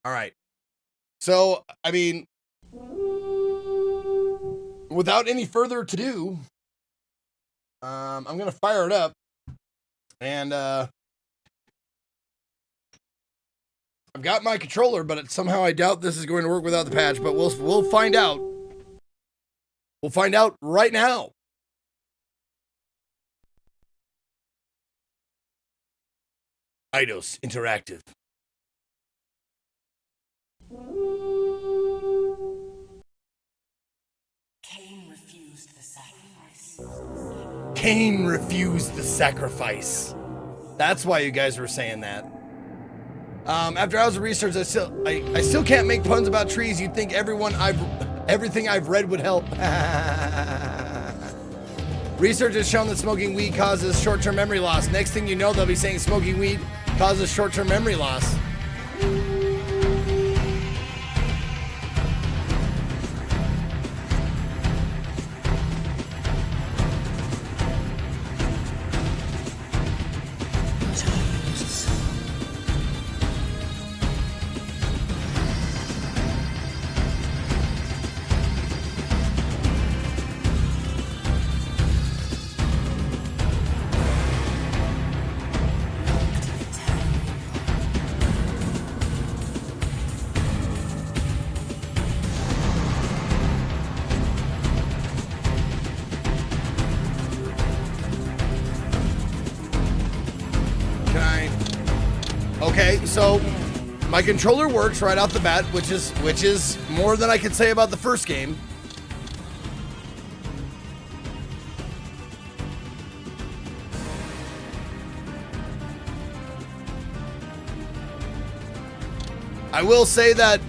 All right. So, I mean, without any further to do, I'm going to fire it up. And I've got my controller, but somehow I doubt this is going to work without the patch, but we'll find out. We'll find out right now. Eidos Interactive. Kain refused the sacrifice. Kain refused the sacrifice. That's why you guys were saying that. After hours of research, I still can't make puns about trees. You'd think everything I've read would help. Research has shown that smoking weed causes short-term memory loss. Next thing you know, they'll be saying smoking weed causes short-term memory loss. Okay, so my controller works right off the bat, which is more than I could say about the first game. I will say that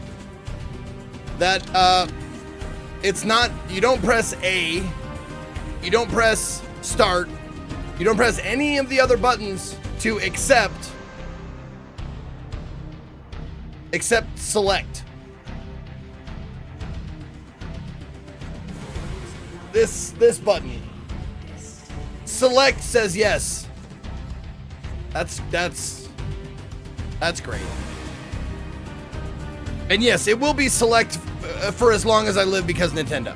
it's not, you don't press A, you don't press start, you don't press any of the other buttons to except select. This button. Select says yes. That's great. And yes, it will be select for as long as I live because Nintendo.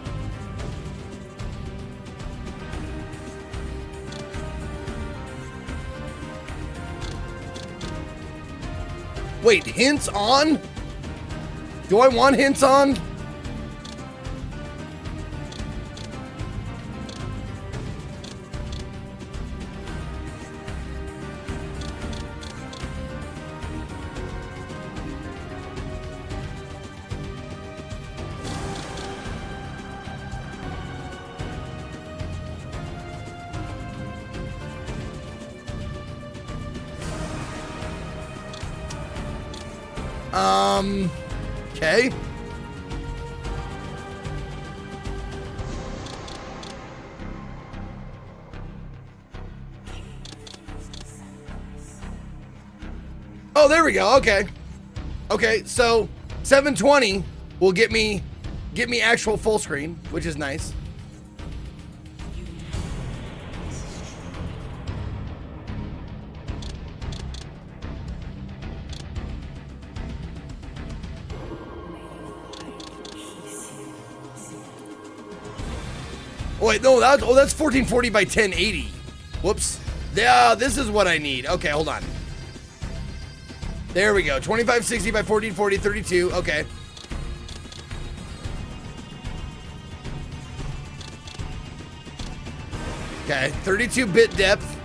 Wait, hints on? Do I want hints on? Okay. Oh, there we go. Okay. Okay, so 720 will get me actual full screen, which is nice. Oh, wait, no, that's 1440 by 1080. Whoops. Yeah, this is what I need. Okay, hold on. There we go. 2560 by 1440, 32. Okay. Okay, 32-bit depth.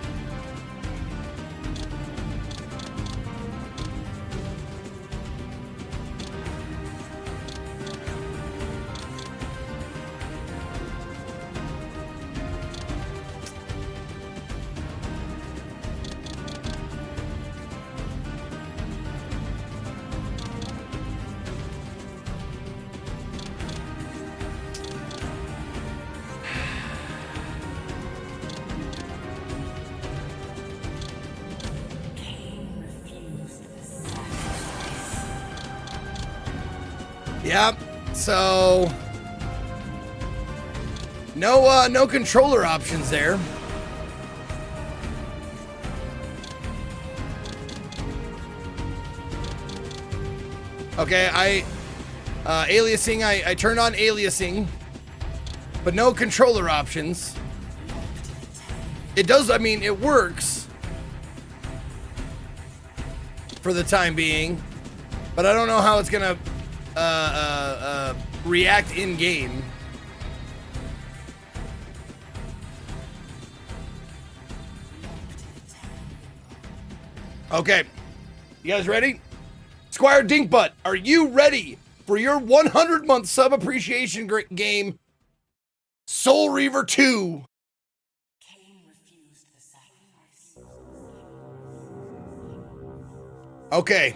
Yep. So no controller options there. Okay, aliasing, I turned on aliasing, but no controller options. It does, I mean, it works for the time being, but I don't know how it's gonna react in game. Okay, you guys ready? Squire Dinkbutt, are you ready for your 100-month sub appreciation game, Soul Reaver 2? Kain refused the sacrifice. Okay.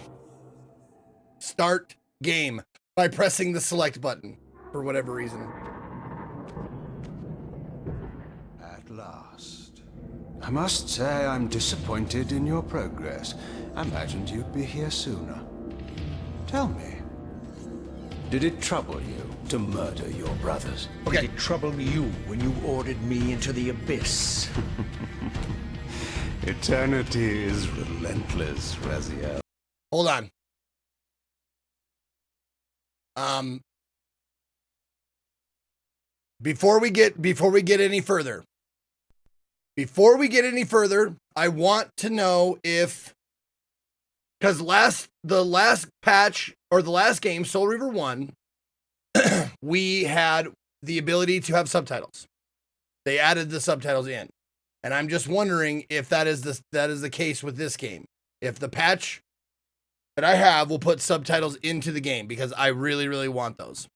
Start game by pressing the select button for whatever reason. At last. I must say I'm disappointed in your progress. I imagined you'd be here sooner. Tell me, did it trouble you to murder your brothers? Okay. Did it trouble you when you ordered me into the abyss? Eternity is relentless, Raziel. Hold on. Before we get any further, I want to know if, because the last patch or the last game, Soul Reaver 1, we had the ability to have subtitles. They added the subtitles in, and I'm just wondering if that is the case with this game. If the patch that I have will put subtitles into the game, because I really, really want those.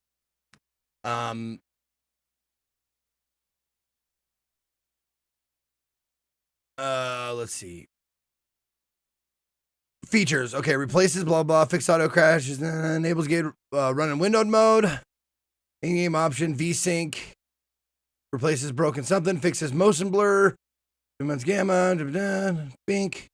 Let's see. Features. Okay, replaces blah blah, fixed auto crashes, enables game run in windowed mode. In-game option, VSync. Replaces broken something, fixes motion blur. 2 months gamma, Bink.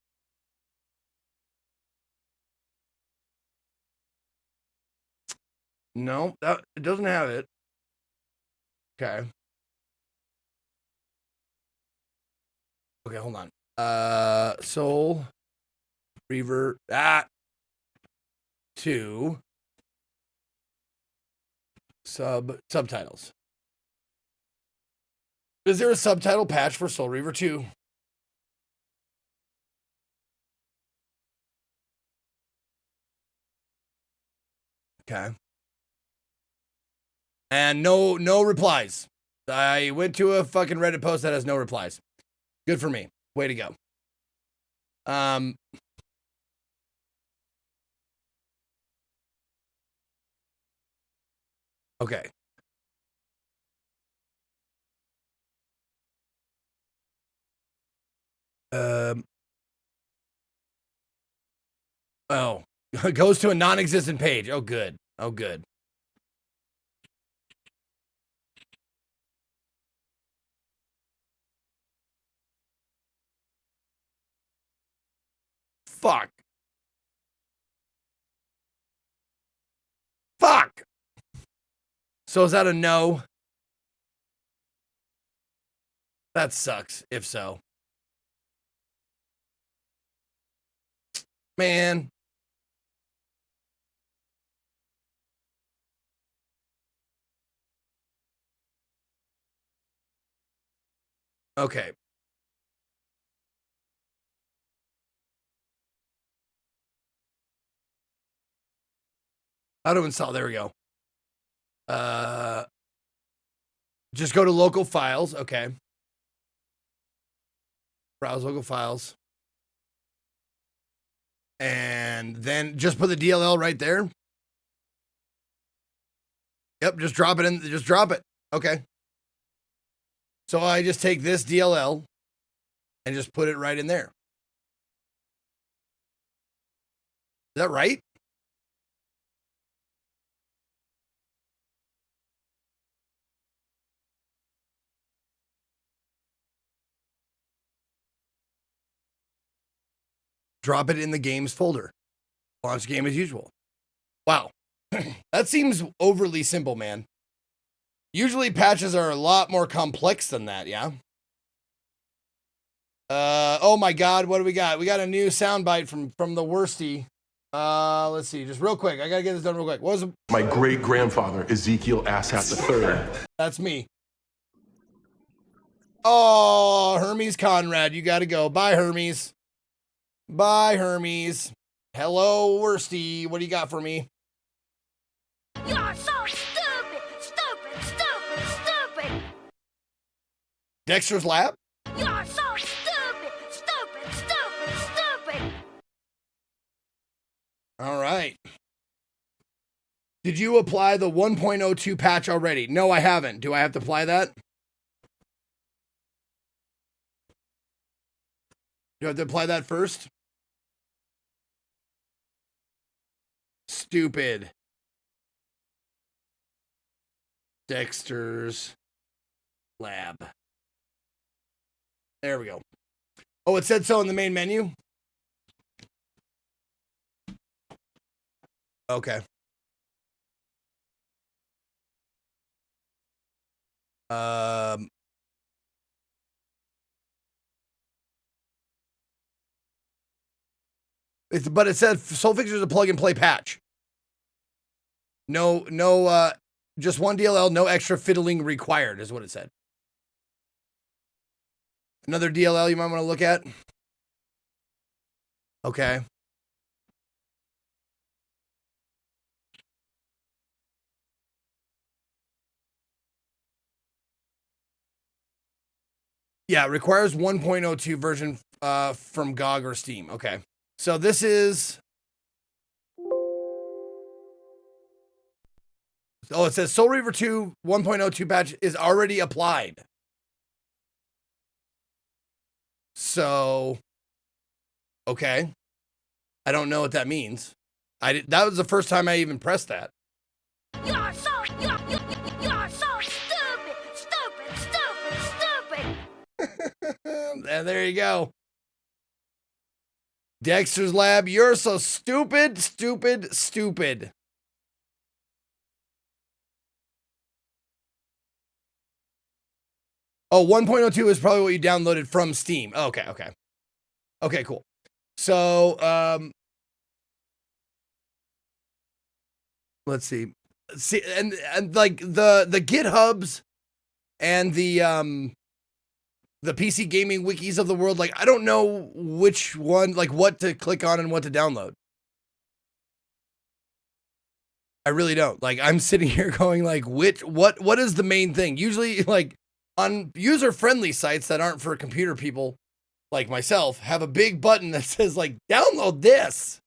No, that it doesn't have it. Okay. Okay, hold on. Soul Reaver 2 subtitles. Is there a subtitle patch for Soul Reaver 2? Okay. And no replies. I went to a fucking Reddit post that has no replies. Good for me. Way to go. Okay. Oh, goes to a non-existent page. Oh, good. Oh, good. Fuck. Fuck. So is that a no? That sucks, if so. Man. Okay. How to install? There we go. Just go to local files. Okay. Browse local files. And then just put the DLL right there. Yep, just drop it in. Just drop it. Okay. So I just take this DLL and just put it right in there. Is that right? Drop it in the games folder. Launch game as usual. Wow. That seems overly simple, man. Usually patches are a lot more complex than that, yeah? Oh my God, what do we got? We got a new soundbite from the worsty. Let's see, just real quick. I gotta get this done real quick. What was it? My great-grandfather, Ezekiel Asshat III. That's me. Oh, Hermes Conrad, you gotta go. Bye, Hermes. Bye, Hermes. Hello, Worsty. What do you got for me? You're so stupid! Stupid! Stupid! Stupid! Dexter's Lab? You're so stupid! Stupid! Stupid! Stupid! All right. Did you apply the 1.02 patch already? No, I haven't. Do I have to apply that? Do I have to apply that first? Stupid. Dexter's Lab. There we go. Oh, it said so in the main menu? Okay. But it said Soul Fixer is a plug and play patch. No, just one DLL, no extra fiddling required, is what it said. Another DLL you might want to look at. Okay. Yeah, it requires 1.02 version from GOG or Steam. Okay. So this is... Oh, it says Soul Reaver 2 1.02 patch is already applied. So, okay. I don't know what that means. That was the first time I even pressed that. You're so stupid! Stupid! Stupid! Stupid! And there you go. Dexter's Lab, you're so stupid, stupid, stupid. Oh, 1.02 is probably what you downloaded from Steam. Okay, okay. Okay, cool. So, let's see. And like the GitHubs and the PC gaming wikis of the world, like I don't know which one, like what to click on and what to download. I really don't. Like I'm sitting here going like what is the main thing? Usually like on user-friendly sites that aren't for computer people like myself have a big button that says like download this.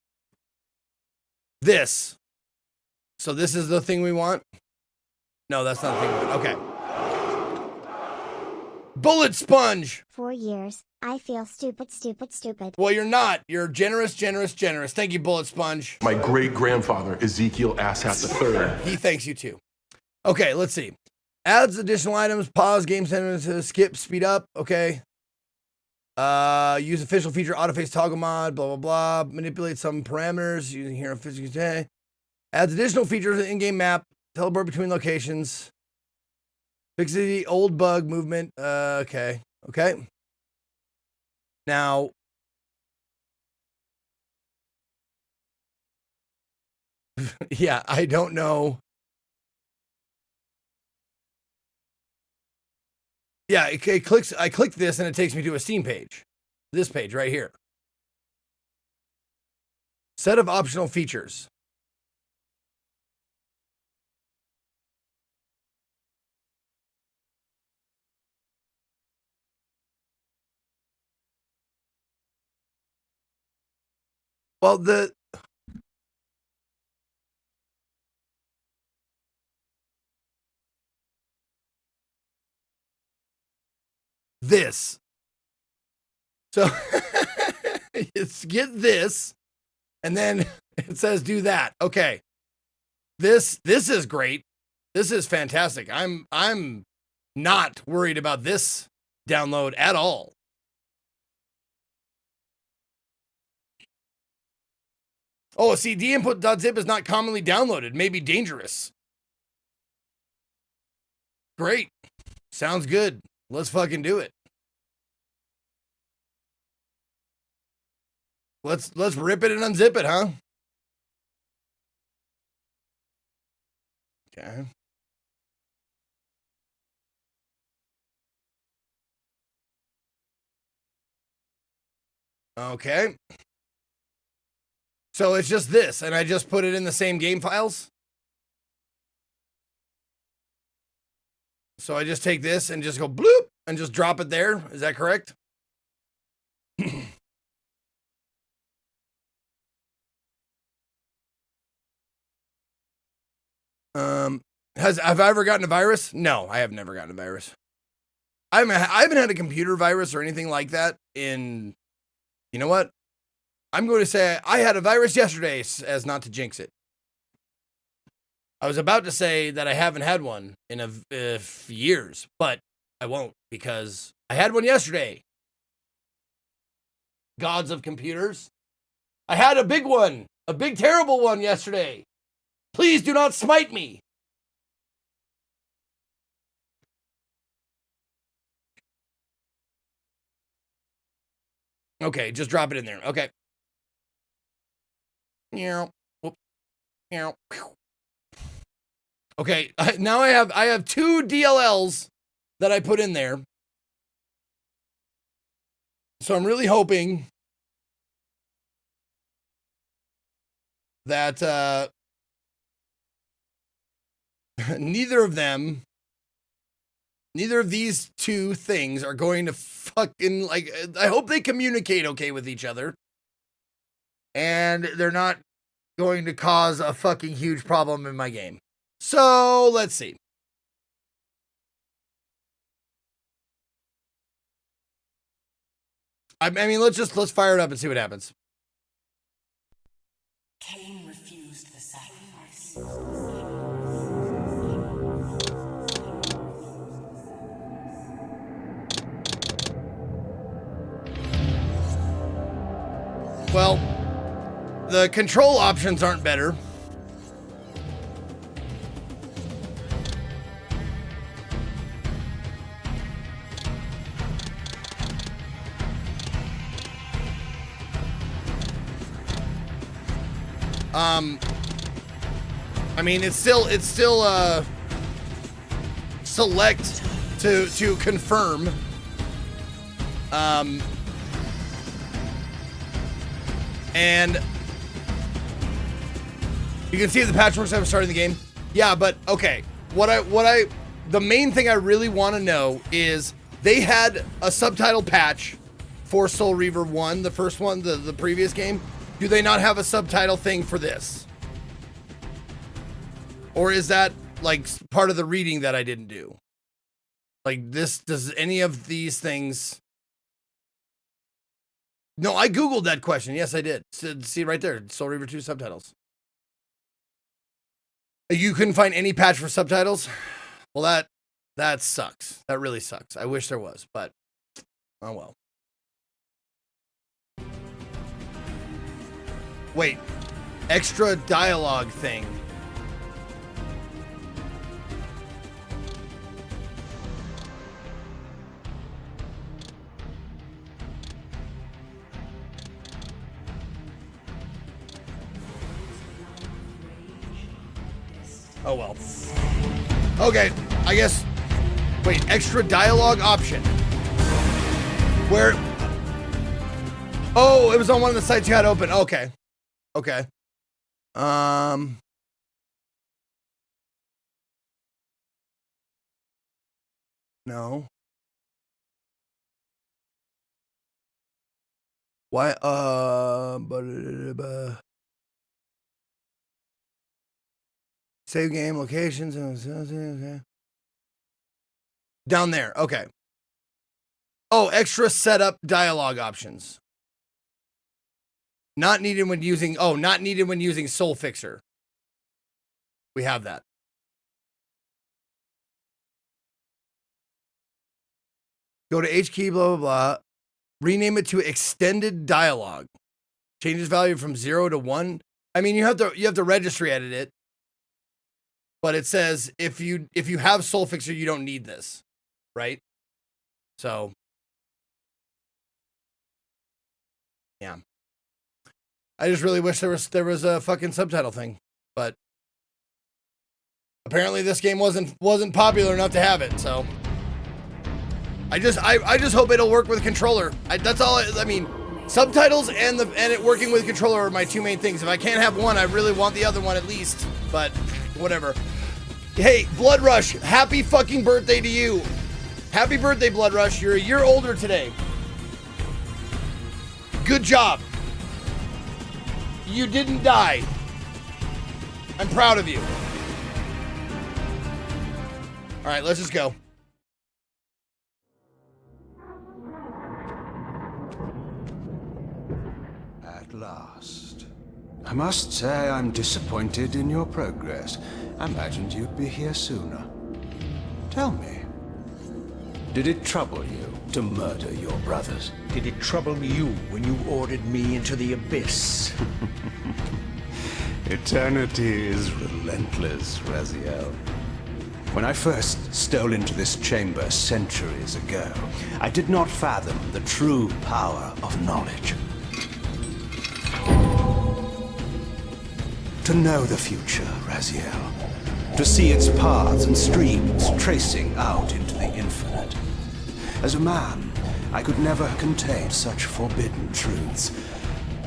This. So this is the thing we want? No, that's not the thing we want. Okay. Bullet Sponge. 4 years. I feel stupid, stupid, stupid. Well, you're not. You're generous, generous, generous. Thank you, Bullet Sponge. My great-grandfather, Ezekiel Asshat III. He thanks you too. Okay, let's see. Adds additional items, pause, game sentences, skip, speed up. Okay. Use official feature, autoface toggle mod, blah, blah, blah. Manipulate some parameters using hero physics today. Adds additional features in in-game map, teleport between locations. Fixes the old bug movement. Okay. Okay. Now, yeah, I don't know. Yeah, it clicks. I click this and it takes me to a Steam page. This page right here. Set of optional features. Well, this. So it's get this, and then it says do that. Okay. This is great. This is fantastic. I'm not worried about this download at all. Oh, see, dinput.zip is not commonly downloaded. May be dangerous. Great. Sounds good. Let's fucking do it. Let's rip it and unzip it, huh? Okay. Okay. So it's just this, and I just put it in the same game files? So I just take this and just go bloop and just drop it there. Is that correct? Have I ever gotten a virus? No, I have never gotten a virus. I haven't had a computer virus or anything like that in, you know what? I'm going to say I had a virus yesterday as not to jinx it. I was about to say that I haven't had one in years, but I won't because I had one yesterday. Gods of computers. I had a big one, a big terrible one yesterday. Please do not smite me. Okay, just drop it in there. Okay. Okay, now I have 2 DLLs that I put in there. So I'm really hoping that neither of these 2 things are going to fucking, like, I hope they communicate okay with each other. And they're not going to cause a fucking huge problem in my game. So, let's see. I mean, let's fire it up and see what happens. Cain refused the sacrifice. Well, the control options aren't better. I mean, it's still select to confirm. And you can see the patchworks I'm starting the game. Yeah, but okay. The main thing I really want to know is they had a subtitle patch for Soul Reaver 1, the first one, the previous game. Do they not have a subtitle thing for this? Or is that like part of the reading that I didn't do? Like this, does any of these things? No, I Googled that question. Yes, I did. See right there, Soul Reaver 2 subtitles. You couldn't find any patch for subtitles? Well, that sucks. That really sucks. I wish there was, but oh well. Wait, extra dialogue thing. Oh well. Okay, I guess. Wait, extra dialogue option. Where? Oh, it was on one of the sites you had open. Okay. Okay. No. Why? Save game locations. Okay. Down there. Okay. Oh, extra setup dialogue options. Not needed when using. Oh, not needed when using Soul Fixer. We have that. Go to H key, blah, blah, blah. Rename it to extended dialogue. Changes value from 0 to 1. I mean, you have to registry edit it. But it says if you have Soul Fixer, you don't need this. Right? So yeah. I just really wish there was a fucking subtitle thing. But apparently this game wasn't popular enough to have it, so I just hope it'll work with controller. That's all. I mean, subtitles and it working with controller are my two main things. If I can't have one, I really want the other one at least. But whatever. Hey, Blood Rush, happy fucking birthday to you. Happy birthday, Blood Rush. You're a year older today. Good job. You didn't die. I'm proud of you. All right, let's just go. At last. I must say I'm disappointed in your progress. I imagined you'd be here sooner. Tell me, did it trouble you to murder your brothers? Did it trouble you when you ordered me into the abyss? Eternity is relentless, Raziel. When I first stole into this chamber centuries ago, I did not fathom the true power of knowledge. To know the future, Raziel. To see its paths and streams tracing out into the infinite. As a man, I could never contain such forbidden truths.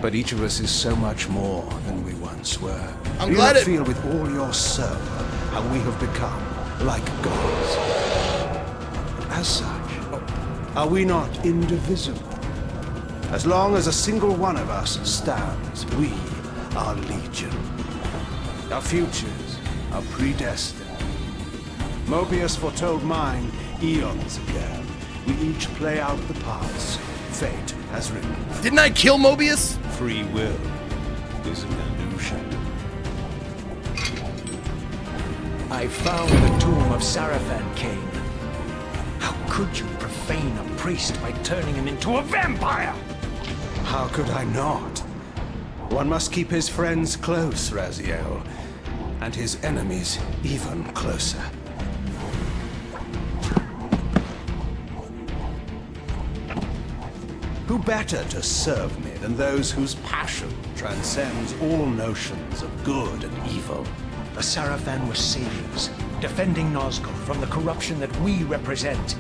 But each of us is so much more than we once were. I'm Do glad you it... feel with all your soul how we have become like gods? As such, are we not indivisible? As long as a single one of us stands, we are legion. Our futures are predestined. Mobius foretold mine eons ago. We each play out the parts fate has written. Didn't I kill Mobius? Free will is an illusion. I found the tomb of Sarafan Kain. How could you profane a priest by turning him into a vampire? How could I not? One must keep his friends close, Raziel, and his enemies even closer. Who better to serve me than those whose passion transcends all notions of good and evil? The Sarafan were saviors, defending Nosgoth from the corruption that we represent.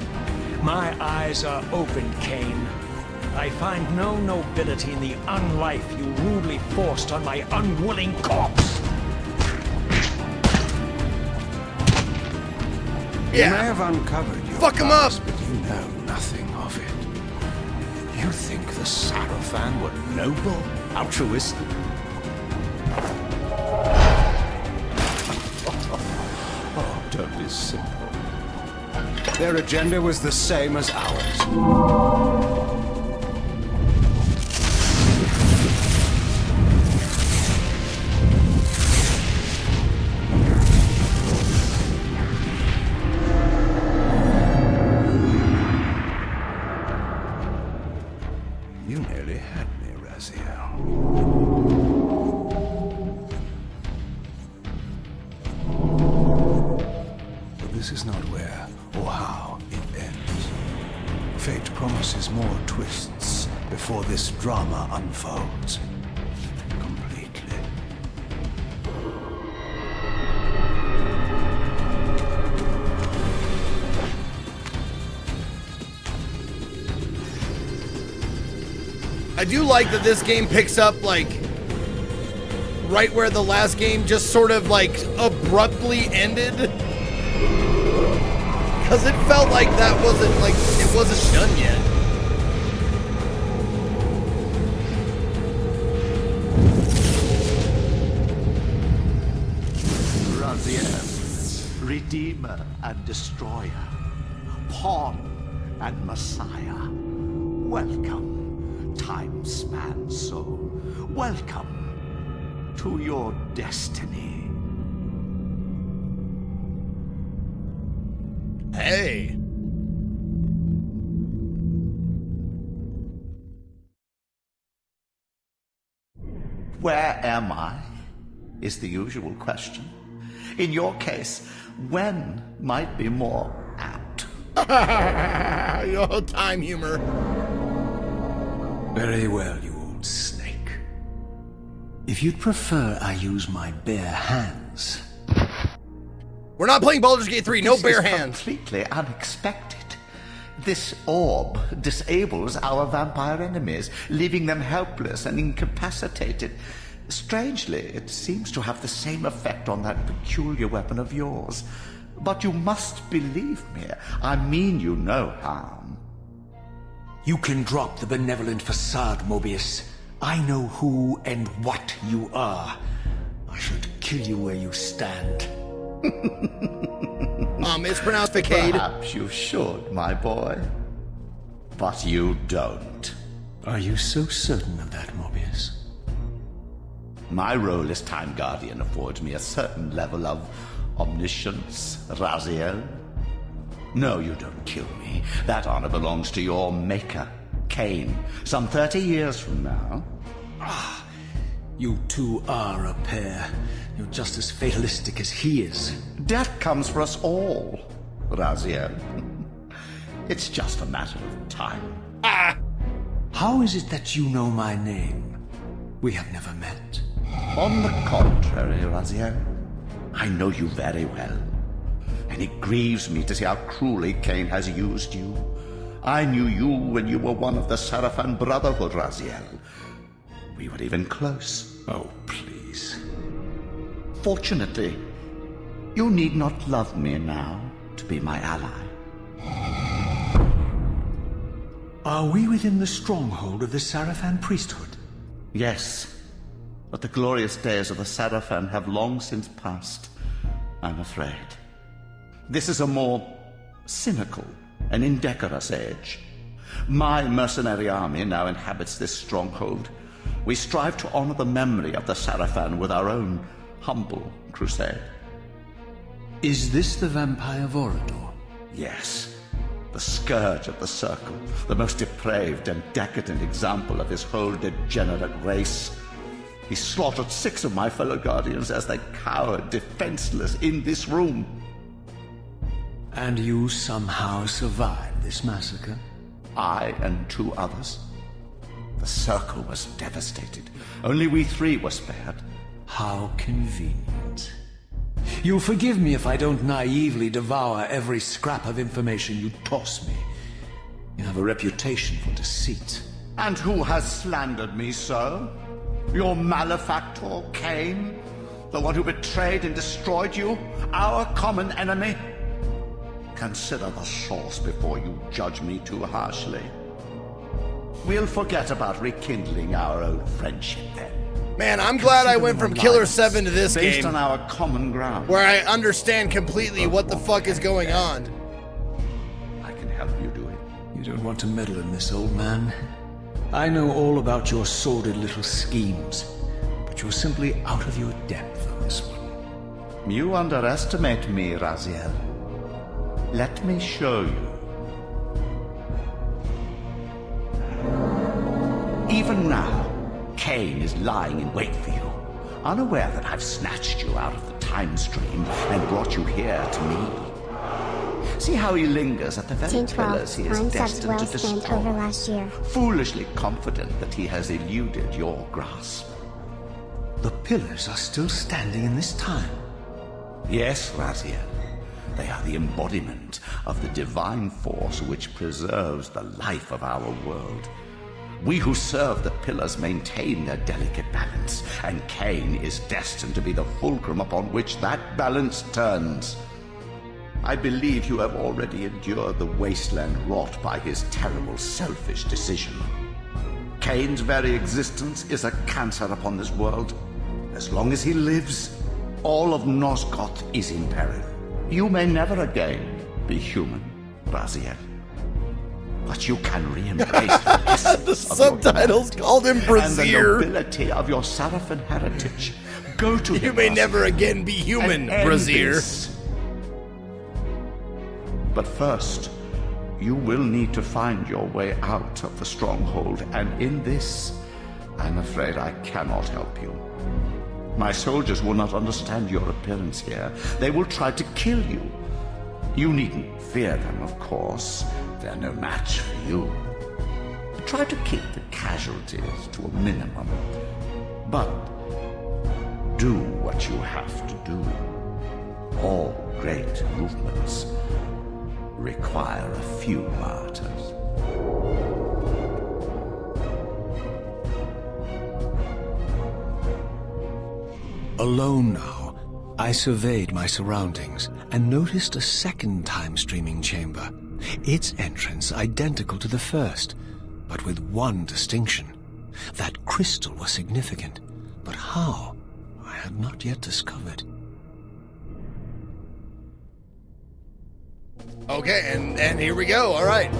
My eyes are opened, Kain. I find no nobility in the unlife you rudely forced on my unwilling corpse. You may have uncovered your Fuck 'em up! past, but you know nothing of it. You think the Sarafan were noble, altruistic? Oh, don't be simple. Their agenda was the same as ours. You nearly had me, Raziel. But this is not where or how it ends. Fate promises more twists before this drama unfolds completely. I do like that this game picks up, like, right where the last game just sort of, like, abruptly ended. Because it felt like that wasn't, like, it wasn't done yet. Raziel, Redeemer and Destroyer, Pawn and Messiah. Welcome, time-span soul. Welcome to your destiny. Hey. Where am I? Is the usual question. In your case, when might be more apt. Your time humor. Very well, you old snake. If you'd prefer I use my bare hands, We're not playing Baldur's Gate 3. No This bare is hands. Completely unexpected. This orb disables our vampire enemies, leaving them helpless and incapacitated. Strangely, it seems to have the same effect on that peculiar weapon of yours. But you must believe me. I mean you no harm. You can drop the benevolent facade, Mobius. I know who and what you are. I should kill you where you stand. It's pronounced Facade. Perhaps you should, my boy. But you don't. Are you so certain of that, Mobius? My role as Time Guardian affords me a certain level of omniscience, Raziel. No, you don't kill me. That honor belongs to your maker, Kain, some 30 years from now. You two are a pair. You're just as fatalistic as he is. Death comes for us all, Raziel. It's just a matter of time. How is it that you know my name? We have never met. On the contrary, Raziel, I know you very well. And it grieves me to see how cruelly Kain has used you. I knew you when you were one of the Sarafan Brotherhood, Raziel. We were even close. Oh, please. Fortunately, you need not love me now to be my ally. Are we within the stronghold of the Sarafan priesthood? Yes, but the glorious days of the Sarafan have long since passed, I'm afraid. This is a more cynical and indecorous age. My mercenary army now inhabits this stronghold. We strive to honor the memory of the Sarafan with our own humble crusade. Is this the vampire Vorador? Yes, the scourge of the Circle, the most depraved and decadent example of his whole degenerate race. He slaughtered 6 of my fellow Guardians as they cowered defenseless in this room. And you somehow survived this massacre? I and 2 others. The Circle was devastated. Only we 3 were spared. How convenient. You'll forgive me if I don't naively devour every scrap of information you toss me. You have a reputation for deceit. And who has slandered me so? Your malefactor, Kain? The one who betrayed and destroyed you? Our common enemy? Consider the source before you judge me too harshly. We'll forget about rekindling our old friendship then. Man, I'm glad I went from Killer 7 to this based game, on our common ground. where I understand completely what the fuck is going on. I can help you do it. You don't want to meddle in this, old man. I know all about your sordid little schemes, but you're simply out of your depth on this one. You underestimate me, Raziel. Let me show you. Even now, Kain is lying in wait for you, unaware that I've snatched you out of the time stream and brought you here to me. See how he lingers at the very Team 12, pillars he is mine subs destined well to spent destroy, over last year. foolishly confident that he has eluded your grasp. The pillars are still standing in this time. Yes, Raziel. They are the embodiment of the divine force which preserves the life of our world. We who serve the pillars maintain their delicate balance, and Kain is destined to be the fulcrum upon which that balance turns. I believe you have already endured the wasteland wrought by his terrible, selfish decision. Kain's very existence is a cancer upon this world. As long as he lives, all of Nosgoth is in peril. You may never again be human, Raziel. But you can re-embrace the essence The of subtitles your called him and the Brazier. nobility of your Sarafan heritage. Go to You him, may Raziel, never again be human, and end Brazier. this. But first, you will need to find your way out of the stronghold, and in this, I'm afraid I cannot help you. My soldiers will not understand your appearance here. They will try to kill you. You needn't fear them, of course. They're no match for you. Try to keep the casualties to a minimum. But do what you have to do. All great movements require a few martyrs. Alone now, I surveyed my surroundings and noticed a second time-streaming chamber. Its entrance identical to the first, but with one distinction. That crystal was significant, but how, I had not yet discovered. Okay, and here we go. All right.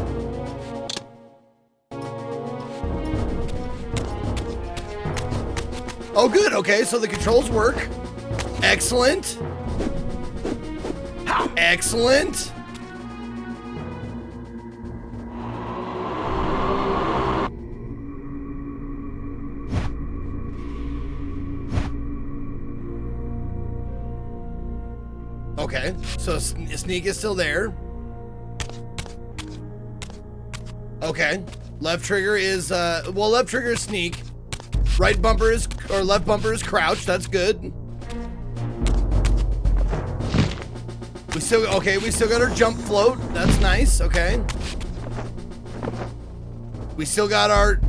Oh, good. Okay, so the controls work. Excellent. Excellent. Okay, so sneak is still there. Okay, left trigger is well, left trigger is sneak. Right bumper is, or left bumper is crouch. That's good. We still got our jump float. That's nice. Okay. We still got our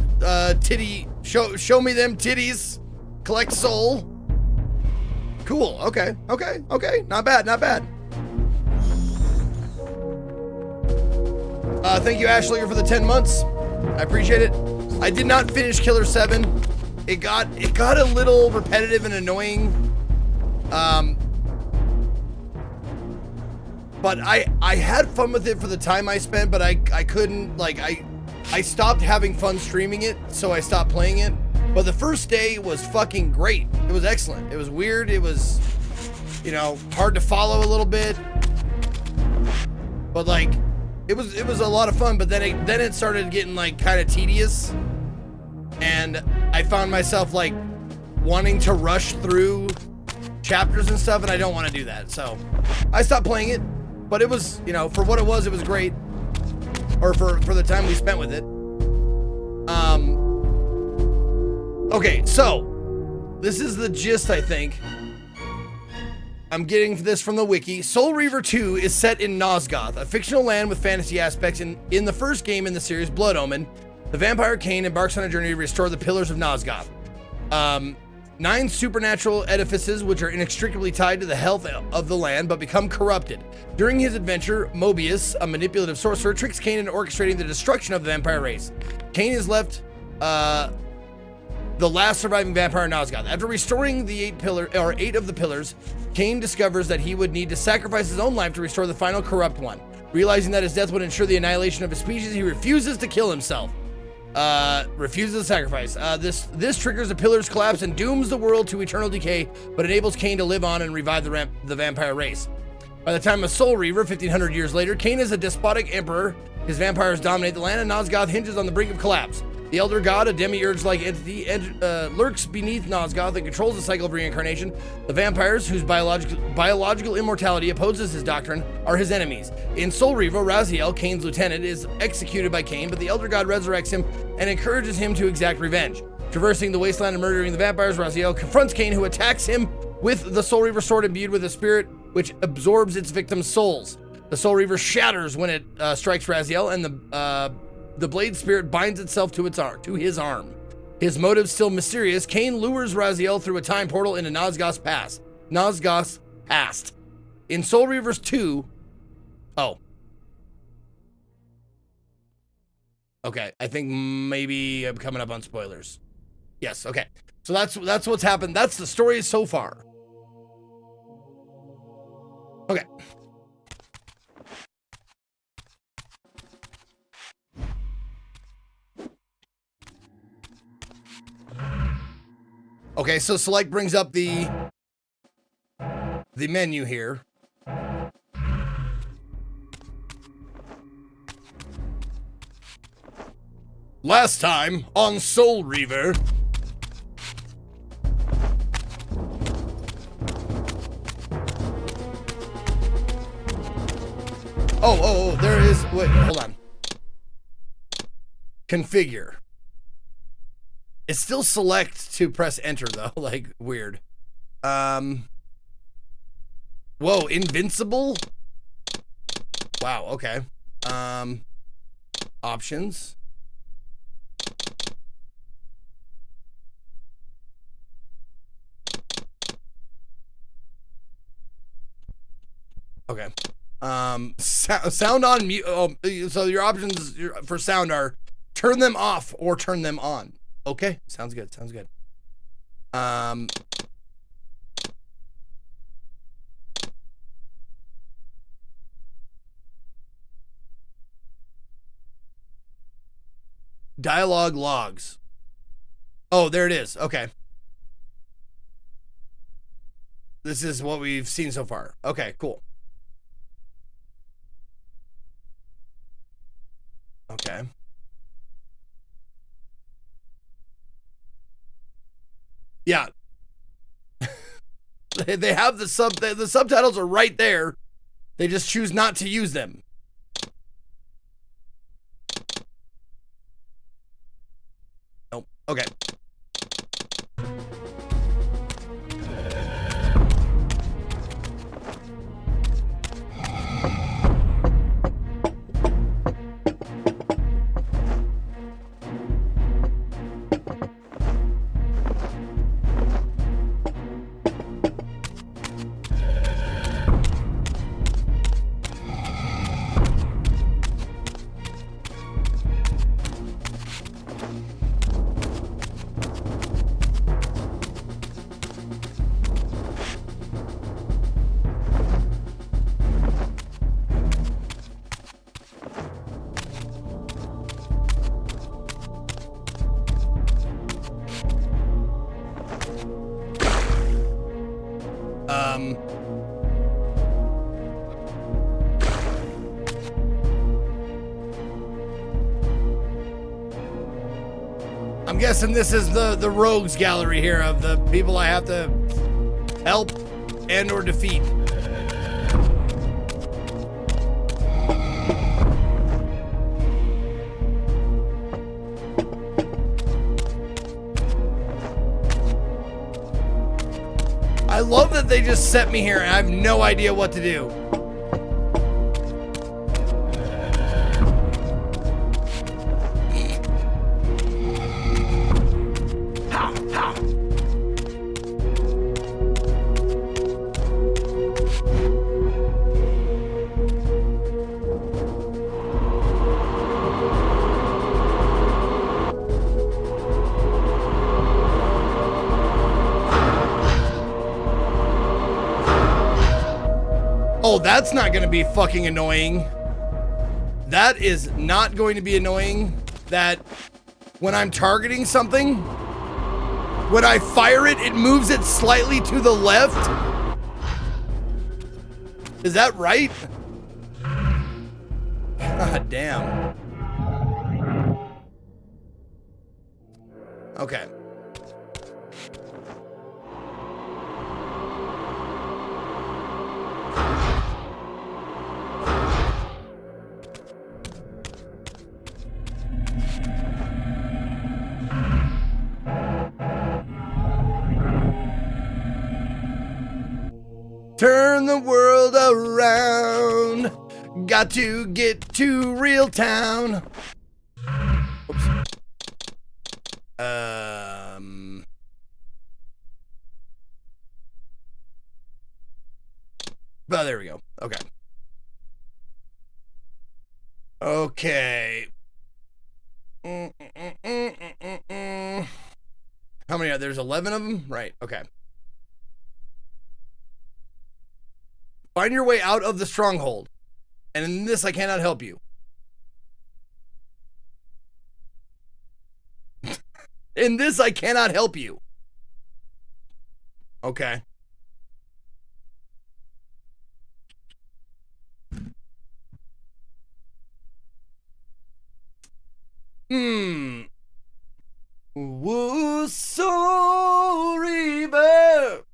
titty. Show me them titties. Collect soul. Cool. Okay. Not bad. Thank you, Ashlinger, for the 10 months. I appreciate it. I did not finish Killer 7. It got a little repetitive and annoying. But I had fun with it for the time I spent, but I couldn't, like, I stopped having fun streaming it, so I stopped playing it. But the first day was fucking great. It was excellent. It was weird. It was, you know, hard to follow a little bit. But like, it was a lot of fun, but then it started getting like kind of tedious. And I found myself like wanting to rush through chapters and stuff, and I don't want to do that. So I stopped playing it, but it was, you know, for what it was great. Or for the time we spent with it. Okay, so this is the gist, I think. I'm getting this from the wiki. Soul Reaver 2 is set in Nosgoth, a fictional land with fantasy aspects. In the first game in the series, Blood Omen, the vampire Kain embarks on a journey to restore the pillars of Nosgoth. 9 supernatural edifices which are inextricably tied to the health of the land but become corrupted. During his adventure, Mobius, a manipulative sorcerer, tricks Kain into orchestrating the destruction of the vampire race. Kain is left the last surviving vampire in Nosgoth. After restoring the 8 of the pillars, Kain discovers that he would need to sacrifice his own life to restore the final corrupt one. Realizing that his death would ensure the annihilation of his species, he refuses to kill himself. Refuses the sacrifice. This triggers the pillar's collapse and dooms the world to eternal decay, but enables Kain to live on and revive the vampire race. By the time of Soul Reaver, 1500 years later, Kain is a despotic emperor. His vampires dominate the land, and Nosgoth hinges on the brink of collapse. The Elder God, a demiurge-like entity, lurks beneath Nosgoth and controls the cycle of reincarnation. The vampires, whose biological immortality opposes his doctrine, are his enemies. In Soul Reaver, Raziel, Kain's lieutenant, is executed by Kain, but the Elder God resurrects him and encourages him to exact revenge. Traversing the wasteland and murdering the vampires, Raziel confronts Kain, who attacks him with the Soul Reaver sword imbued with a spirit which absorbs its victims' souls. The Soul Reaver shatters when it strikes Raziel, and the blade spirit binds itself to his arm. His motives still mysterious, Kain lures Raziel through a time portal into Nosgoth's past. In Soul Reavers 2, okay, I think maybe I'm coming up on spoilers. Yes, okay. So that's what's happened. That's the story so far. Okay. Okay, so select brings up the menu here. Last time on Soul Reaver. Oh, there is, wait, hold on. Configure. It's still select to press enter though, like weird. Whoa, invincible? Wow, okay. Options. Okay. Sound on mute. Oh, so your options for sound are turn them off or turn them on. Okay, sounds good. Sounds good. Dialogue logs. Oh, there it is. Okay. This is what we've seen so far. Okay, cool. Okay. Yeah. They have the subtitles are right there. They just choose not to use them. Nope. Okay. I'm guessing this is the rogues gallery here of the people I have to help and or defeat. I love that they just set me here and I have no idea what to do. Oh, that's not going to be fucking annoying. That is not going to be annoying. That when I'm targeting something, when I fire it, it moves it slightly to the left. Is that right? God damn. Okay. Turn the world around. Got to get to real town. Oops. Oh, there we go. Okay. Okay. How many are there? There's 11 of them? Right. Okay. Find your way out of the stronghold. And in this, I cannot help you. In this, I cannot help you. Okay. Woo, so Reaver.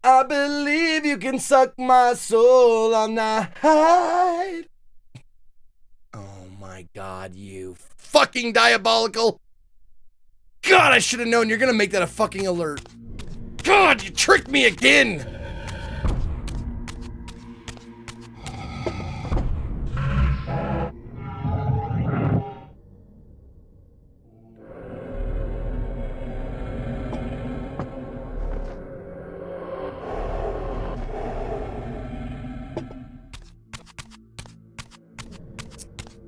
I believe you can suck my soul on the hide. Oh my God, you fucking diabolical. God, I should have known you're gonna make that a fucking alert. God, you tricked me again.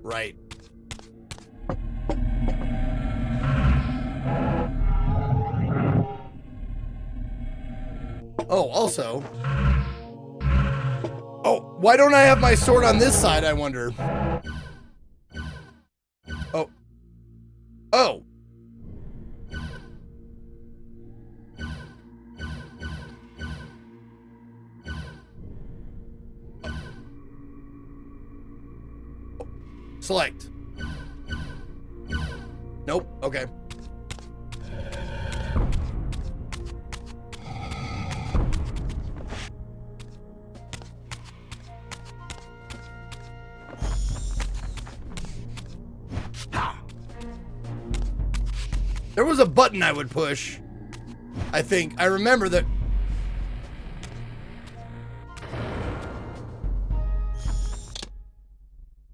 Right. Oh, also. Oh, why don't I have my sword on this side, I wonder? Oh. Oh. Select. Nope. Okay. There was a button I would push. I think. I remember that.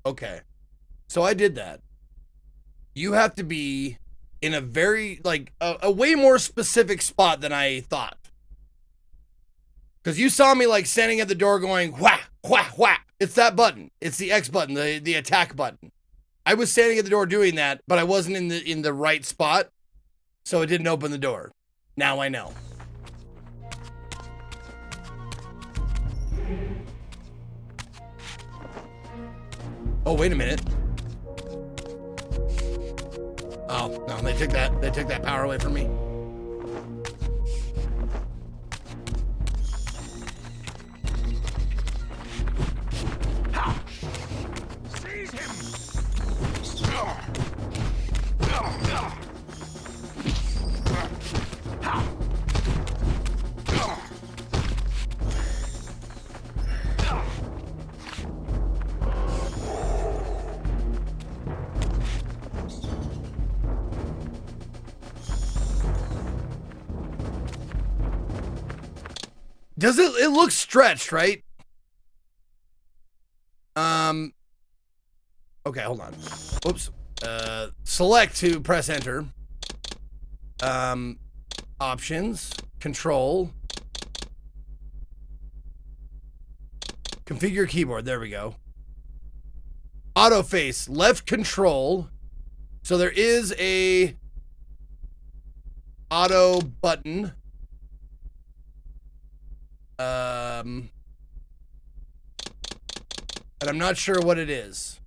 Okay. So I did that. You have to be in a very, like, a way more specific spot than I thought. Because you saw me, like, standing at the door going, whack, whack, whack. It's that button. It's the X button, the attack button. I was standing at the door doing that, but I wasn't in the right spot, so it didn't open the door. Now I know. Oh, wait a minute. Oh, no, they took that power away from me. Seize him! Does it looks stretched, right? Okay, hold on. Whoops. Select to press enter. Options, control. Configure keyboard, there we go. Auto face, left control. So there is a auto button. But I'm not sure what it is.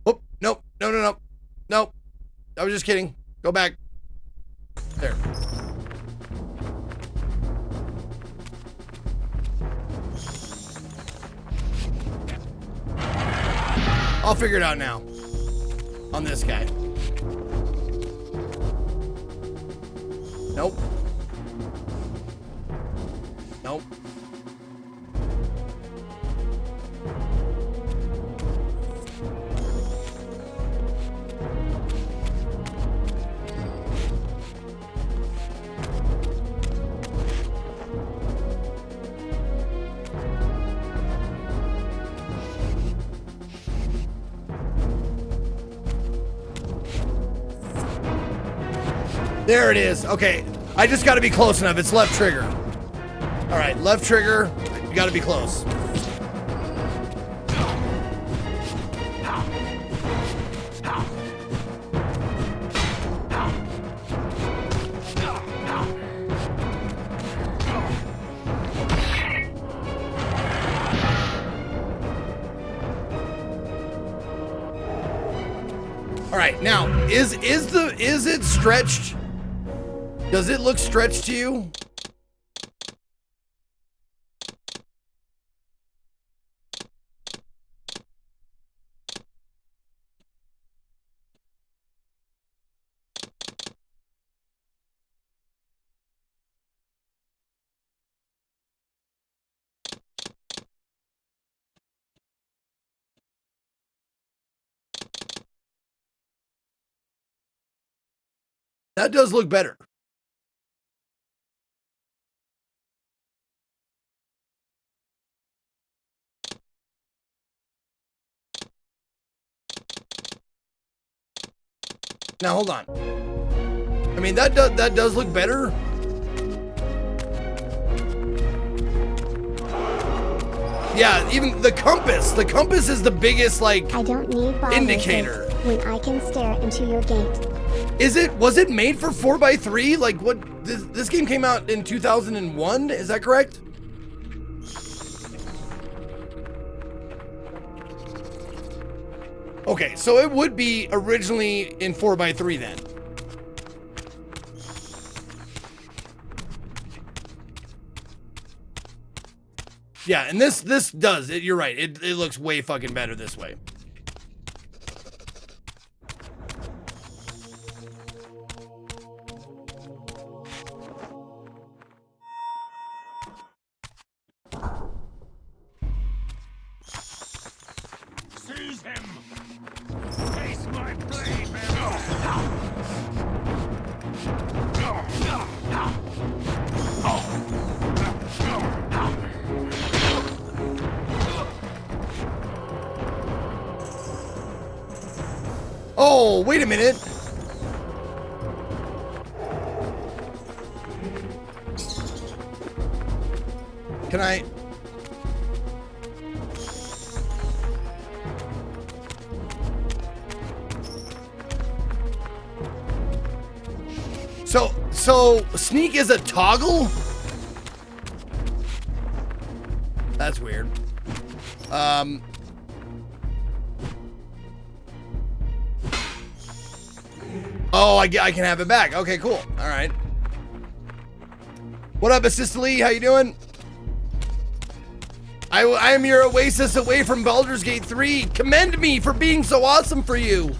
Oh, nope, no. Nope. I was just kidding. Go back. There. I'll figure it out now. On this guy. Nope. Nope. There it is. Okay. I just got to be close enough. It's left trigger. All right. Left trigger. You got to be close. All right. Now, is it stretched? Does it look stretched to you? That does look better. Now hold on. I mean that does look better. Yeah, even the compass. The compass is the biggest, like, I don't need ball indicator. races when I can stare into your gate. Was it made for 4x3? Like, what, this game came out in 2001, is that correct? Okay, so it would be originally in 4x3 then. Yeah, and this does it. You're right. It looks way fucking better this way. Seize him. Face my blade. Oh, wait a minute. Can I? So sneak is a toggle? That's weird. Oh, I can have it back. Okay, cool. All right. What up, Assist Lee? How you doing? I am your oasis away from Baldur's Gate 3. Commend me for being so awesome for you.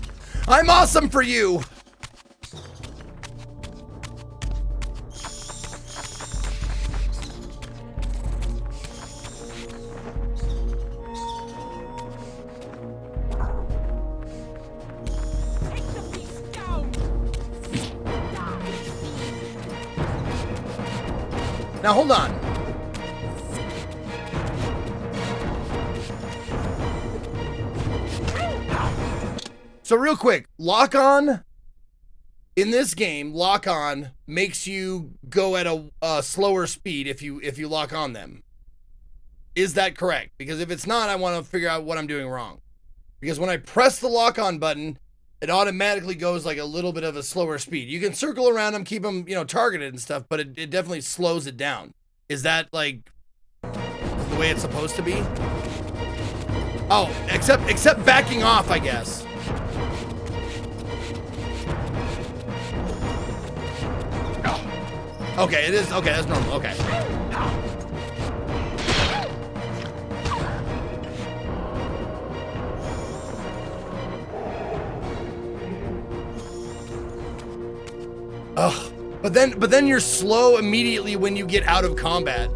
I'm awesome for you. Now hold on. So real quick, lock on in this game, lock on makes you go at a slower speed if you lock on them. Is that correct? Because if it's not, I want to figure out what I'm doing wrong. Because when I press the lock on button, it automatically goes like a little bit of a slower speed. You can circle around them, keep them, targeted and stuff, but it definitely slows it down. Is that like the way it's supposed to be? Oh, except backing off, I guess. Okay, it is. Okay, that's normal. Okay. Ugh. But then you're slow immediately when you get out of combat.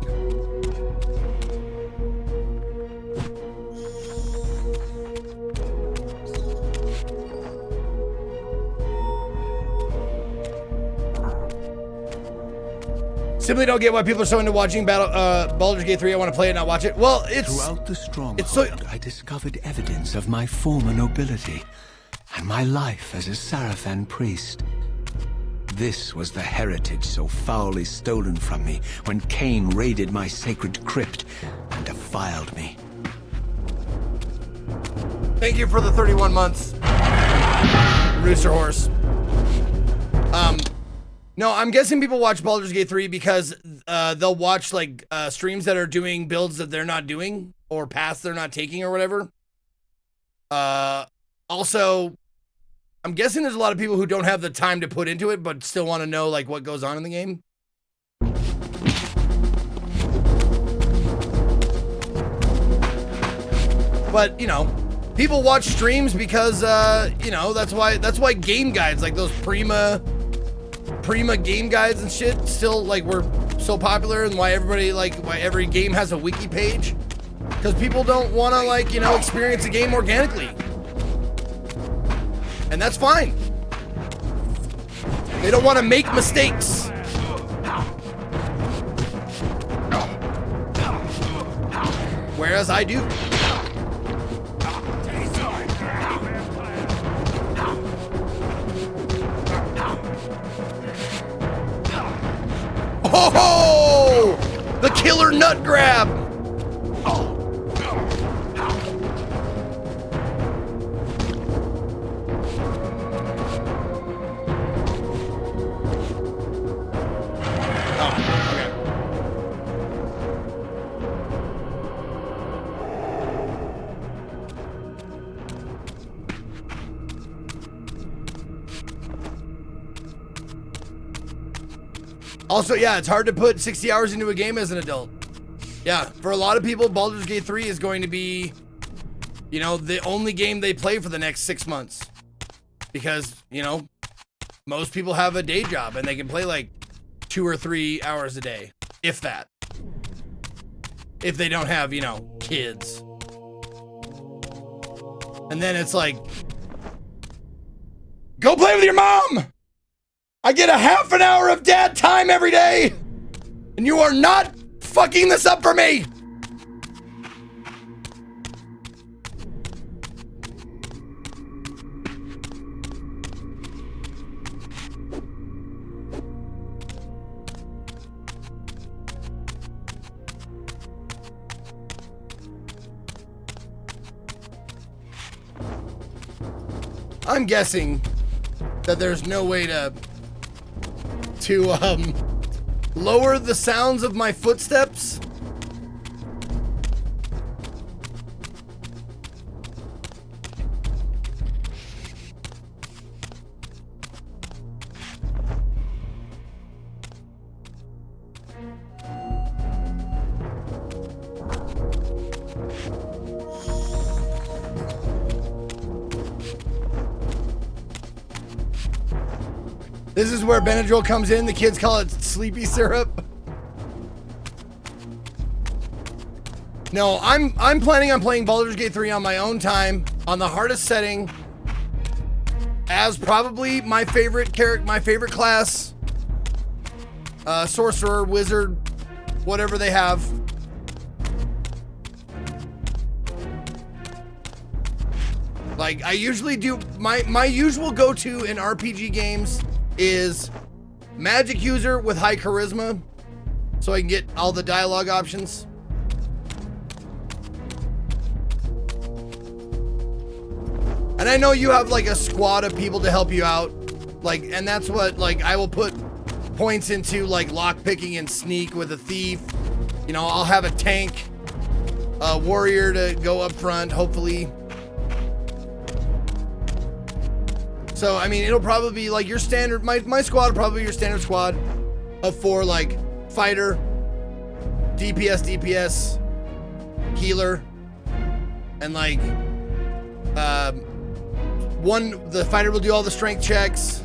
Simply don't get why people are so into watching Baldur's Gate 3. I want to play it, not watch it. Well, Throughout the stronghold, I discovered evidence of my former nobility and my life as a Sarafan priest. This was the heritage so foully stolen from me when Kain raided my sacred crypt and defiled me. Thank you for the 31 months, Rooster Horse. No, I'm guessing people watch Baldur's Gate 3 because they'll watch like streams that are doing builds that they're not doing or paths they're not taking or whatever. Also, I'm guessing there's a lot of people who don't have the time to put into it but still want to know like what goes on in the game. But, people watch streams because that's why game guides like those Prima game guides and shit still like were so popular, and why every game has a wiki page, because people don't want to experience a game organically, and that's fine. They don't want to make mistakes. Whereas I do. Oh, the killer nut grab. Also, yeah, it's hard to put 60 hours into a game as an adult. Yeah, for a lot of people, Baldur's Gate 3 is going to be, you know, the only game they play for the next 6 months. Because, you know, most people have a day job and they can play like 2 or 3 hours a day, if that. If they don't have, you know, kids. And then it's like, go play with your mom! I get a half an hour of dad time every day! And you are not fucking this up for me! I'm guessing that there's no way to lower the sounds of my footsteps. This is where Benadryl comes in. The kids call it sleepy syrup. No, I'm planning on playing Baldur's Gate 3 on my own time, on the hardest setting, as probably my favorite class, sorcerer, wizard, whatever they have. Like I usually do, my usual go-to in RPG games is magic user with high charisma, so I can get all the dialogue options. And I know you have like a squad of people to help you out, like, and that's what, like, I will put points into, like lock picking and sneak with a thief. You know, I'll have a tank, a warrior to go up front, hopefully. So, I mean, it'll probably be like your standard, my squad will probably be your standard squad of 4, like fighter, DPS, healer, and like, the fighter will do all the strength checks,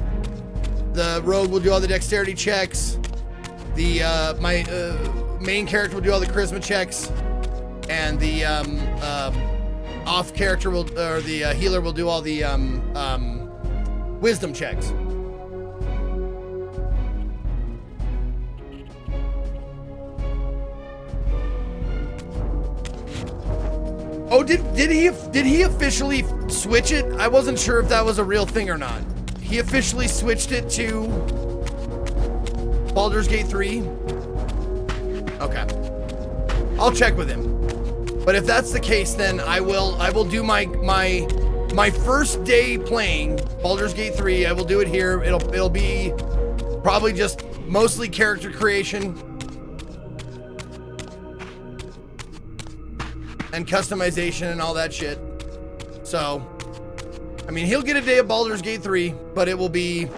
the rogue will do all the dexterity checks, the, my main character will do all the charisma checks, and the, off character will, or the healer will do all the, wisdom checks. Oh, did he officially switch it? I wasn't sure if that was a real thing or not. He officially switched it to Baldur's Gate 3. Okay. I'll check with him. But if that's the case, then I will do my first day playing Baldur's Gate 3. I will do it here. It'll be probably just mostly character creation and customization and all that shit. So, I mean, he'll get a day of Baldur's Gate 3, but it will be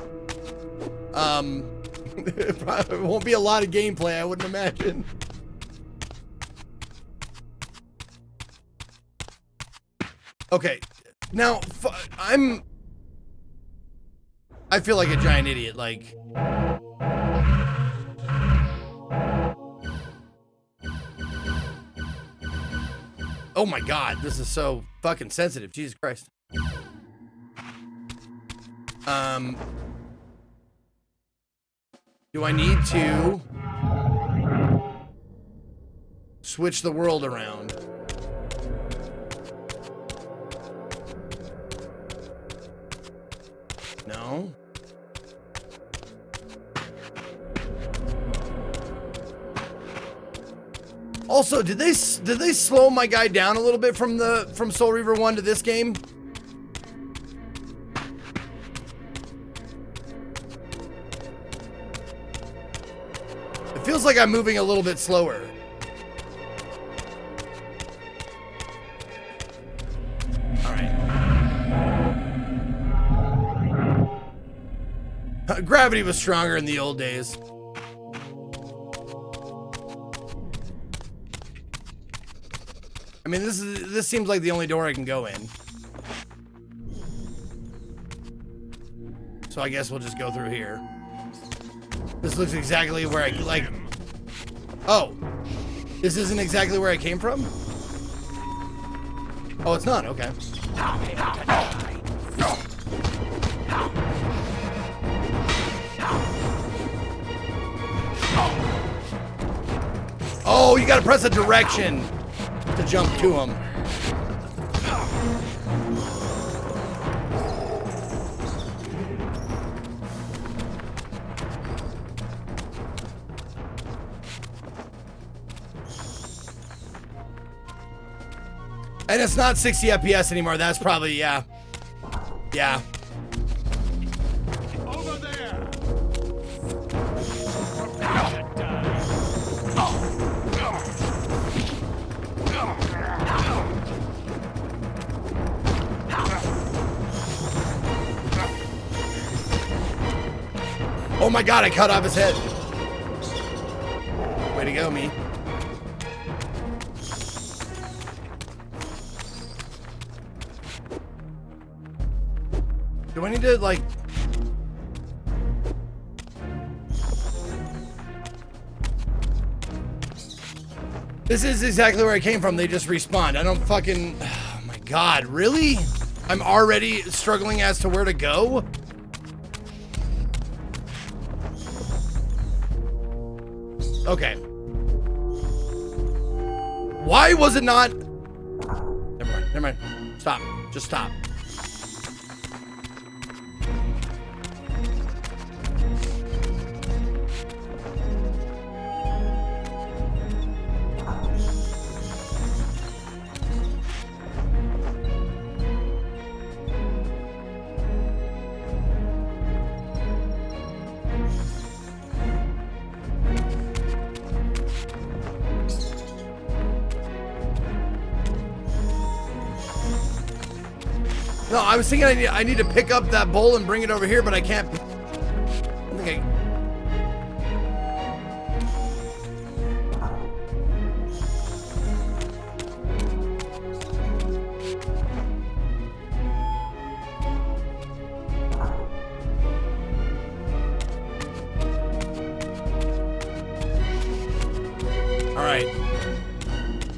it won't be a lot of gameplay, I wouldn't imagine. Okay. Now, I feel like a giant idiot, like... Oh my god, this is so fucking sensitive, Jesus Christ. Do I need to switch the world around? No. Also, did they slow my guy down a little bit from Soul Reaver 1 to this game? It feels like I'm moving a little bit slower. All right. Gravity was stronger in the old days. mean, this seems like the only door I can go in. So I guess we'll just go through here. This looks exactly where I, like... Oh. This isn't exactly where I came from? Oh, it's not. Okay. Oh, you gotta press a direction to jump to him. And it's not 60 FPS anymore. That's probably, yeah. Yeah. Over there. Oh my god, I cut off his head. Way to go, me. Do I need to, like... This is exactly where I came from. They just respawned. I don't fucking... Oh my god, really? I'm already struggling as to where to go? Okay. Why was it not... Never mind, never mind. Stop. Just stop. No, I was thinking I need to pick up that bowl and bring it over here, but I can't. I think All right.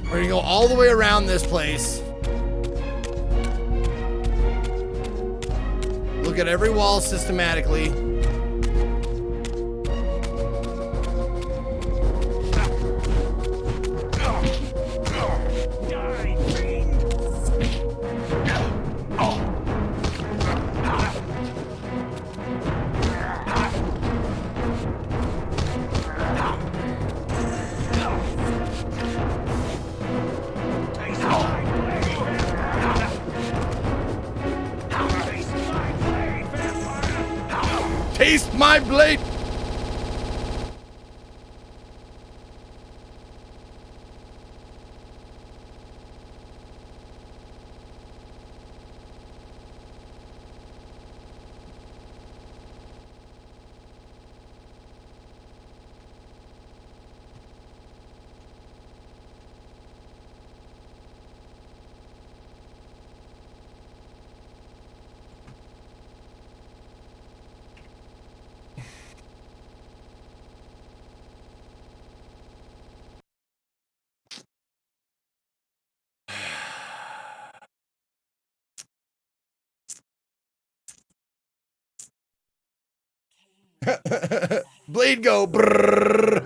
We're gonna go all the way around this place. Look at every wall systematically. Taste my blade! Blade go. Brrr.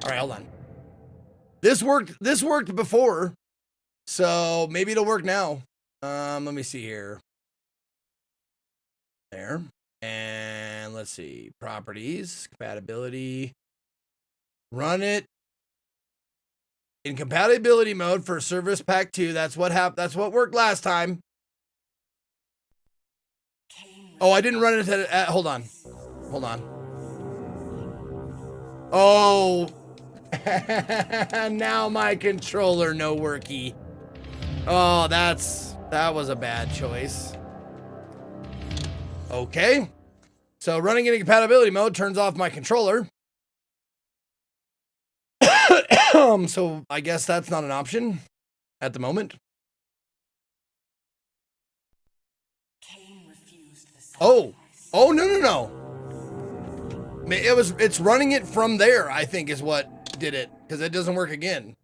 All right, hold on. This worked before, so maybe it'll work now. Let me see here. There. And let's see. Properties, compatibility. Run it in compatibility mode for Service Pack 2. That's what happened. That's what worked last time. Oh, I didn't run it at hold on. Hold on. Oh. Now my controller no worky. Oh, that was a bad choice. Okay. So running in compatibility mode turns off my controller. So I guess that's not an option at the moment. Kain refused the Oh, sacrifice. oh no. It's running it from there, I think is what did it, because it doesn't work again.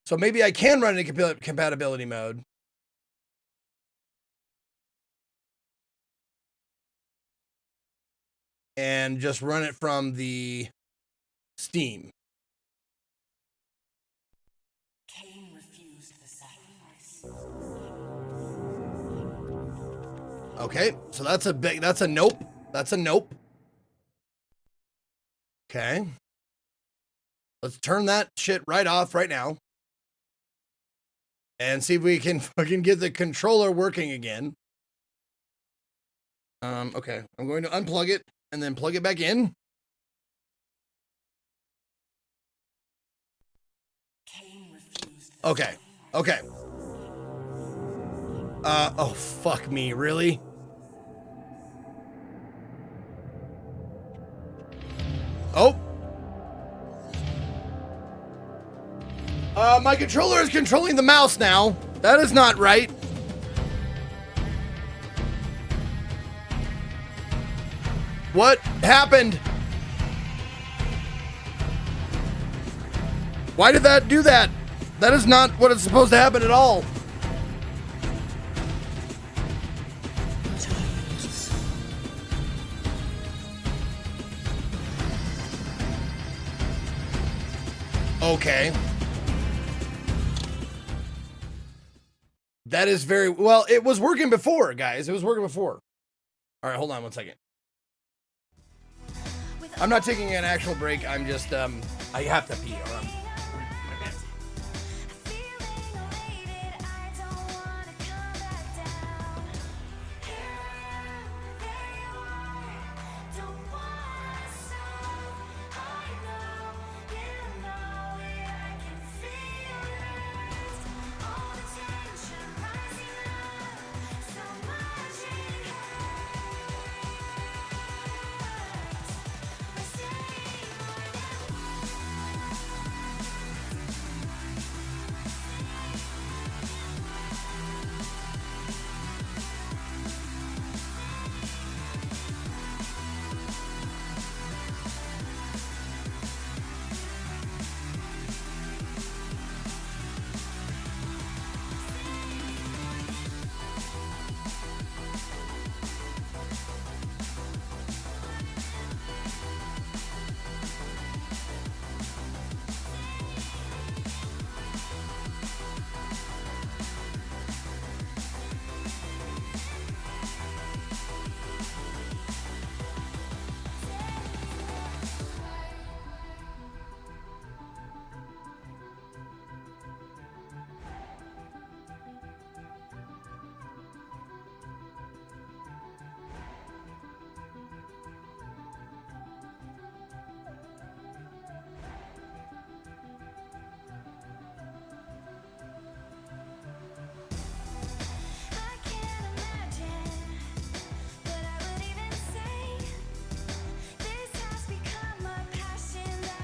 So maybe I can run it in compatibility mode. And just run it from the Steam. Kain refused the sacrifice. Okay, so that's a nope. That's a nope. Okay. Let's turn that shit right off right now. And see if we can fucking get the controller working again. Okay. I'm going to unplug it and then plug it back in. Kain refused the Okay. Okay. Oh, fuck me. Really? Oh. My controller is controlling the mouse now. That is not right. What happened? Why did that do that? That is not what is supposed to happen at all. Okay. That is very well. It was working before, guys. It was working before. All right, hold on one second. I'm not taking an actual break. I'm just I have to pee. Or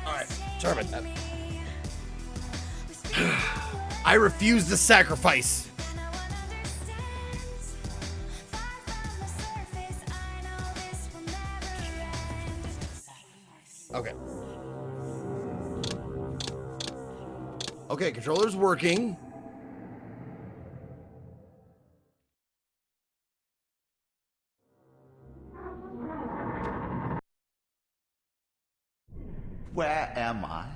I'm sorry about that. I refuse the sacrifice. Okay. Okay, controller's working. Where am I?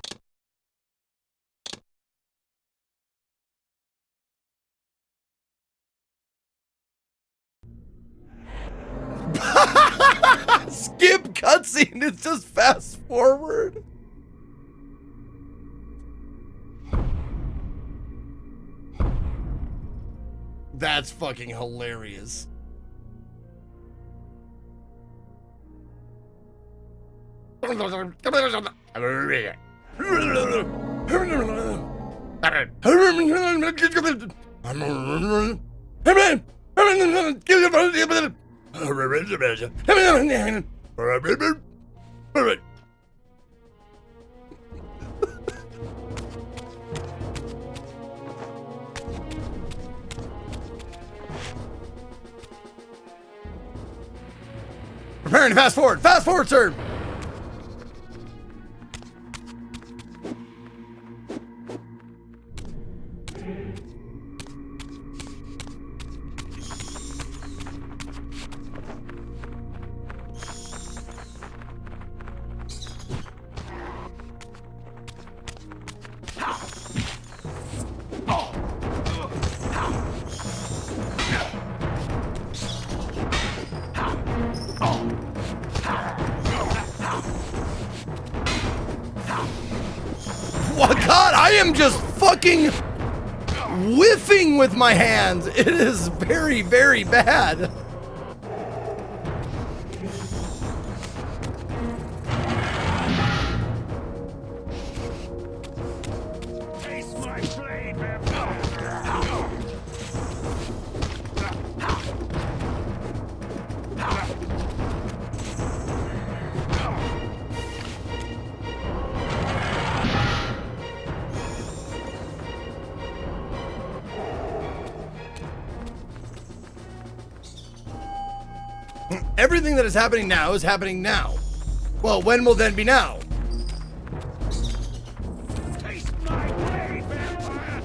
Skip cutscene. It's just fast forward. That's fucking hilarious. Preparing to fast forward. Fast forward, sir. Oh God, I am just fucking whiffing with my hands. It is very, very bad. Taste my blade, Everything that is happening now is happening now. Well, when will then be now? Taste my blade, vampire!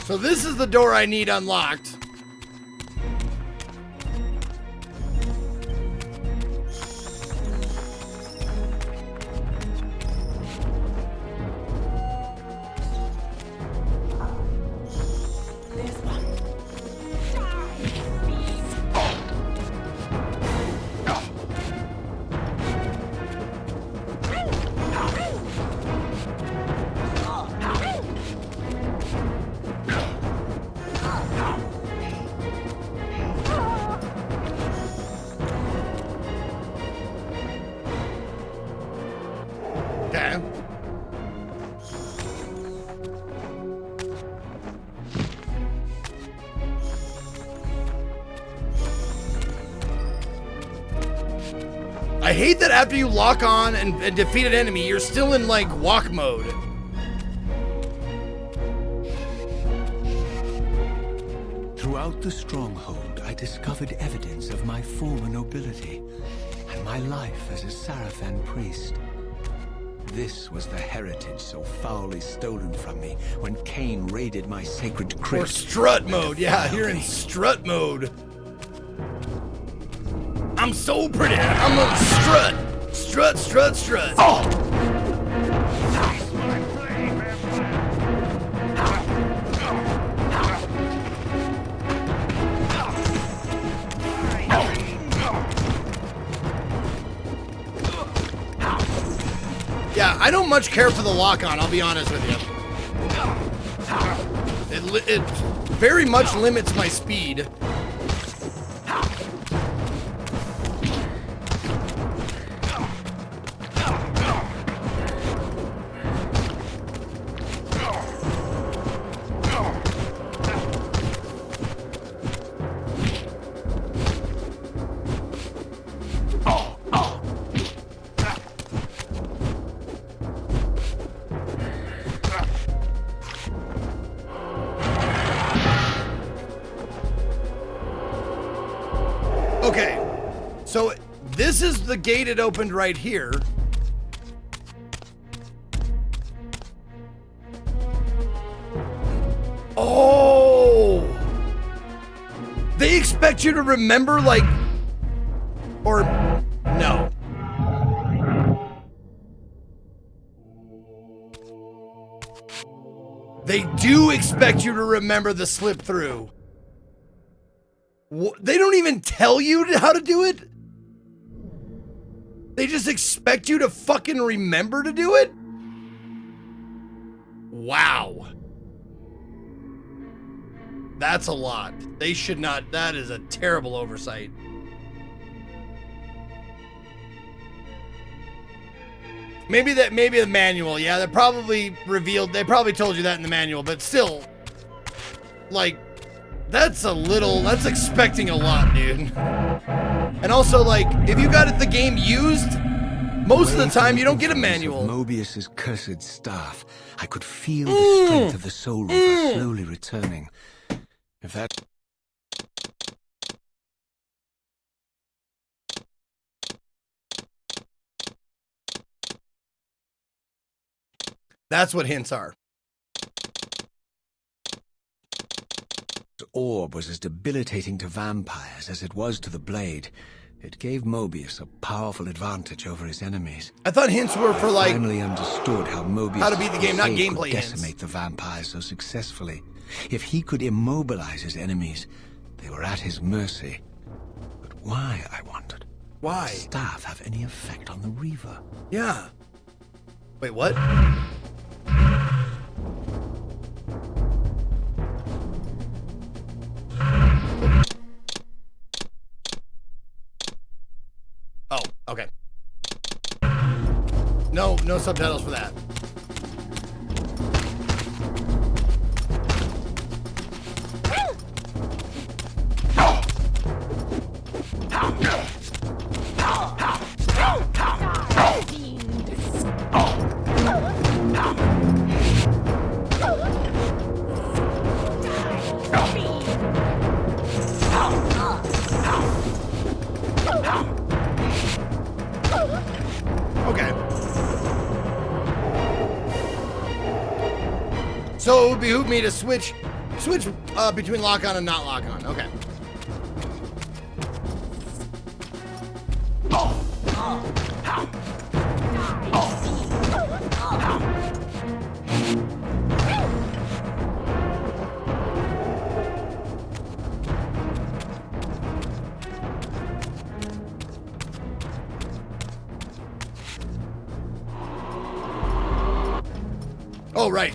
So this is the door I need unlocked. Okay. I hate that after you lock on and defeat an enemy, you're still in like walk mode. Throughout the stronghold, I discovered evidence of my former nobility and my life as a Sarafan priest. This was the heritage so foully stolen from me when Kain raided my sacred crypt. Or strut mode. Yeah, you're in strut mode. I'm so pretty. I'm gonna strut. Strut, strut, strut. Oh! Taste my blade, vampire! Yeah, I don't much care for the lock-on, I'll be honest with you. It very much limits my speed. Okay, so this is the gate it opened right here. Oh! They expect you to remember, like, or no. They do expect you to remember the slip through. They don't even tell you how to do it? They just expect you to fucking remember to do it? Wow. That's a lot. They should not. That is a terrible oversight. Maybe the manual. Yeah, that probably revealed. They probably told you that in the manual, but still. like, that's expecting a lot, dude. And also, like, if you got the game used, most of the time you don't get a manual. Mobius's cursed staff. I could feel the strength of the Soul Reaver slowly returning. If that... That's what hints are. The orb was as debilitating to vampires as it was to the blade. It gave Mobius a powerful advantage over his enemies. I thought hints were for, like, I finally understood how Mobius how to beat the game, not could gameplay hints. decimate the vampires so successfully. If he could immobilize his enemies, they were at his mercy. But why, I wondered? Why? Does staff have any effect on the Reaver? Yeah. Wait, what? Oh, okay. No subtitles for that. Okay. So it would behoove me to switch between lock on and not lock on. Okay. Oh, right.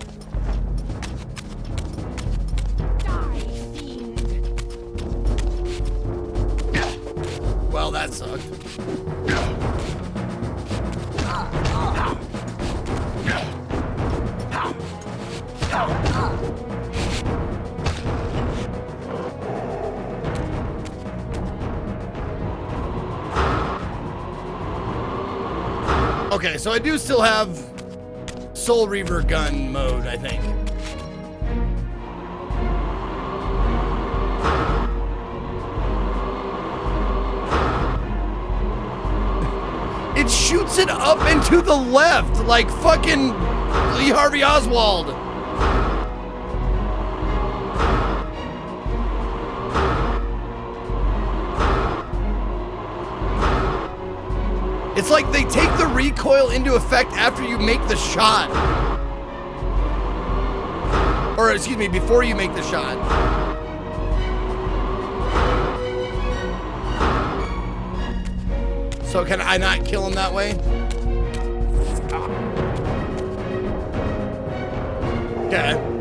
Well, that sucked. Okay, so I do still have Soul Reaver gun mode, I think. It shoots it up and to the left, like fucking Lee Harvey Oswald. It's like they take the recoil into effect after you make the shot. Or, excuse me, before you make the shot. So can I not kill him that way? Okay.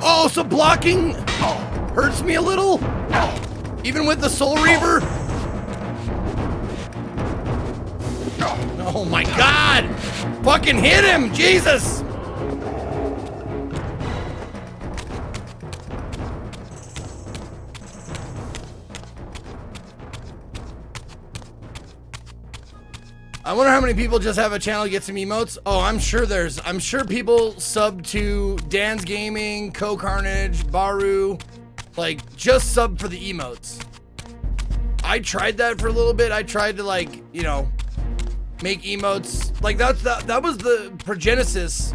Oh, so blocking hurts me a little? Even with the Soul Reaver? Oh my God! Fucking hit him! Jesus! I wonder how many people just have a channel to get some emotes. Oh, I'm sure people sub to Dan's Gaming, Co-Carnage, Baru, like just sub for the emotes. I tried that for a little bit. I tried to, like, you know, make emotes. Like that was the Progenesis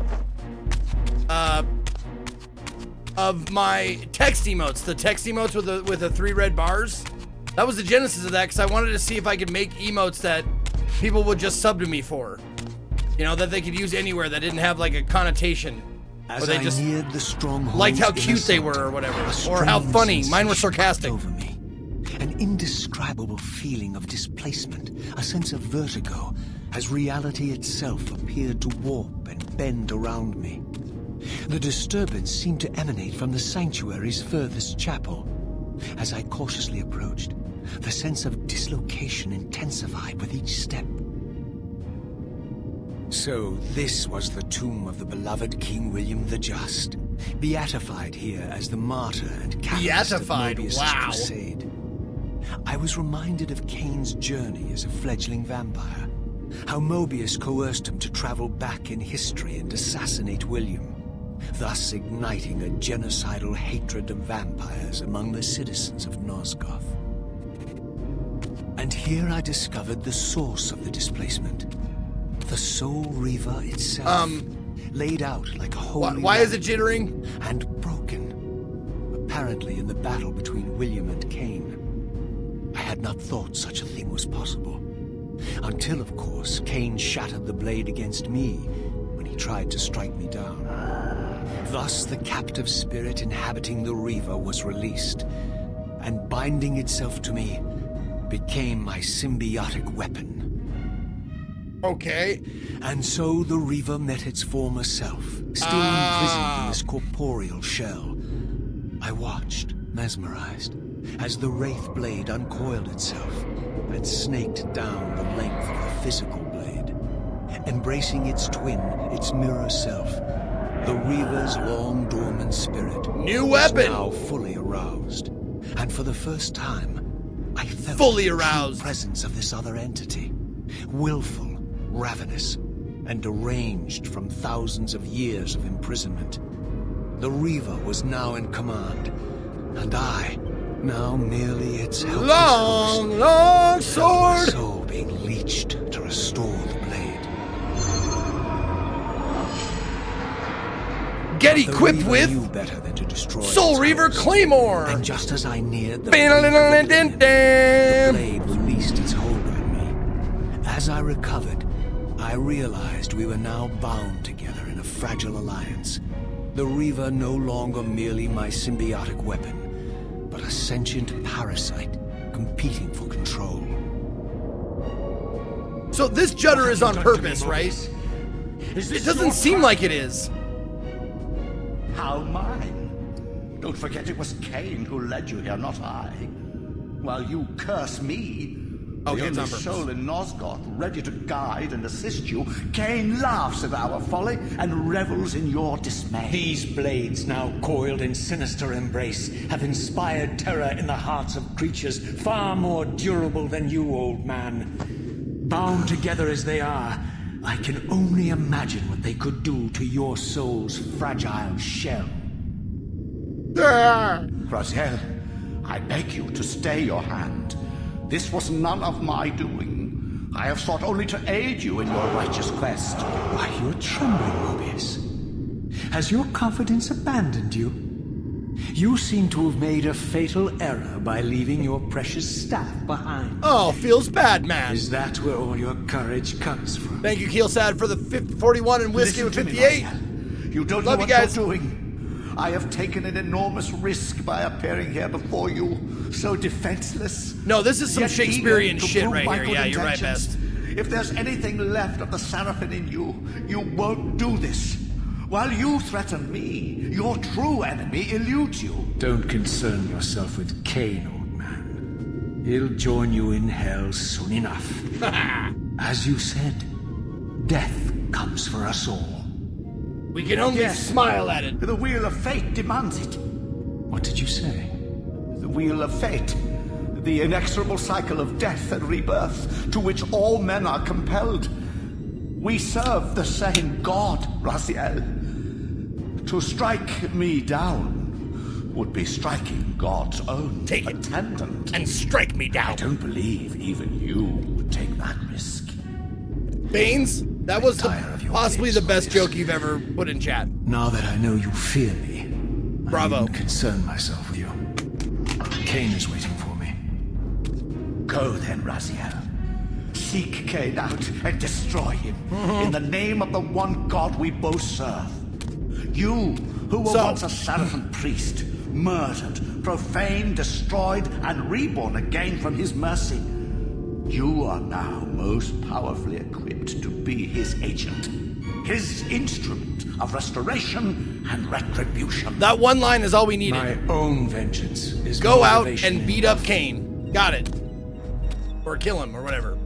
of my text emotes, the text emotes with the 3 red bars. That was the genesis of that, because I wanted to see if I could make emotes that people would just sub to me for. You know, that they could use anywhere, that didn't have like a connotation. As or they I just neared the stronghold, liked how cute they were or whatever. Or how funny. Mine were sarcastic. Over me. An indescribable feeling of displacement, a sense of vertigo, as reality itself appeared to warp and bend around me. The disturbance seemed to emanate from the sanctuary's furthest chapel. As I cautiously approached, the sense of dislocation intensified with each step. So this was the tomb of the beloved King William the Just, beatified here as the martyr and catalyst of Mobius's crusade. I was reminded of Kain's journey as a fledgling vampire, how Mobius coerced him to travel back in history and assassinate William, thus igniting a genocidal hatred of vampires among the citizens of Nosgoth. And here I discovered the source of the displacement. The Soul Reaver itself, laid out like a holy why is it jittering? And broken, apparently in the battle between William and Kain. I had not thought such a thing was possible. Until, of course, Kain shattered the blade against me when he tried to strike me down. Thus, the captive spirit inhabiting the Reaver was released, and binding itself to me became my symbiotic weapon. Okay. And so the Reaver met its former self, still imprisoned in this corporeal shell. I watched, mesmerized, as the Wraith blade uncoiled itself and snaked down the length of the physical blade. Embracing its twin, its mirror self, the Reaver's long dormant spirit was now fully aroused. And for the first time, I felt the true presence of this other entity. Willful, ravenous, and deranged from thousands of years of imprisonment. The Reaver was now in command, and I, now merely its helpless long sword! My soul being leeched to restore the blade. Get equipped with knew better than to destroy Soul Reaver Claymore! And just as I neared the blade released its hold on me. As I recovered, I realized we were now bound together in a fragile alliance. The Reaver no longer merely my symbiotic weapon, but a sentient parasite competing for control. So this judder is on purpose, right? It doesn't seem like it is. How mine? Don't forget it was Kain who led you here, not I. While you curse me, the only soul in Nosgoth ready to guide and assist you, Kain laughs at our folly and revels in your dismay. These blades, now coiled in sinister embrace, have inspired terror in the hearts of creatures far more durable than you, old man. Bound together as they are, I can only imagine what they could do to your soul's fragile shell. Raziel, I beg you to stay your hand. This was none of my doing. I have sought only to aid you in your righteous quest. Why, you're trembling, Mobius. Has your confidence abandoned you? You seem to have made a fatal error by leaving your precious staff behind. Oh, feels bad, man. Is that where all your courage comes from? Thank you, Keelsad, for the 41 and whiskey with 58. You don't know what you're doing. I have taken an enormous risk by appearing here before you, so defenseless. No, this is some Shakespearean shit right here. Yeah, you're right, Best. If there's anything left of the Seraphim in you, you won't do this. While you threaten me, your true enemy eludes you. Don't concern yourself with Kain, old man. He'll join you in hell soon enough. As you said, death comes for us all. We can only smile at it. The wheel of fate demands it. What did you say? The wheel of fate. The inexorable cycle of death and rebirth to which all men are compelled. We serve the same God, Raziel. To strike me down would be striking God's own attendant. And strike me down. I don't believe even you would take that risk. Baines, that was possibly the best joke you've ever put in chat. Now that I know you fear me, Bravo. I needn't concern myself with you. Kain is waiting for me. Go then, Raziel. Seek Kain out and destroy him in the name of the one God we both serve. You, who were once a Saracen priest, murdered, profaned, destroyed, and reborn again from his mercy. You are now most powerfully equipped to be his agent, his instrument of restoration and retribution. That one line is all we needed. My own vengeance is go out motivation and beat up Kain. Got it. Or kill him, or whatever.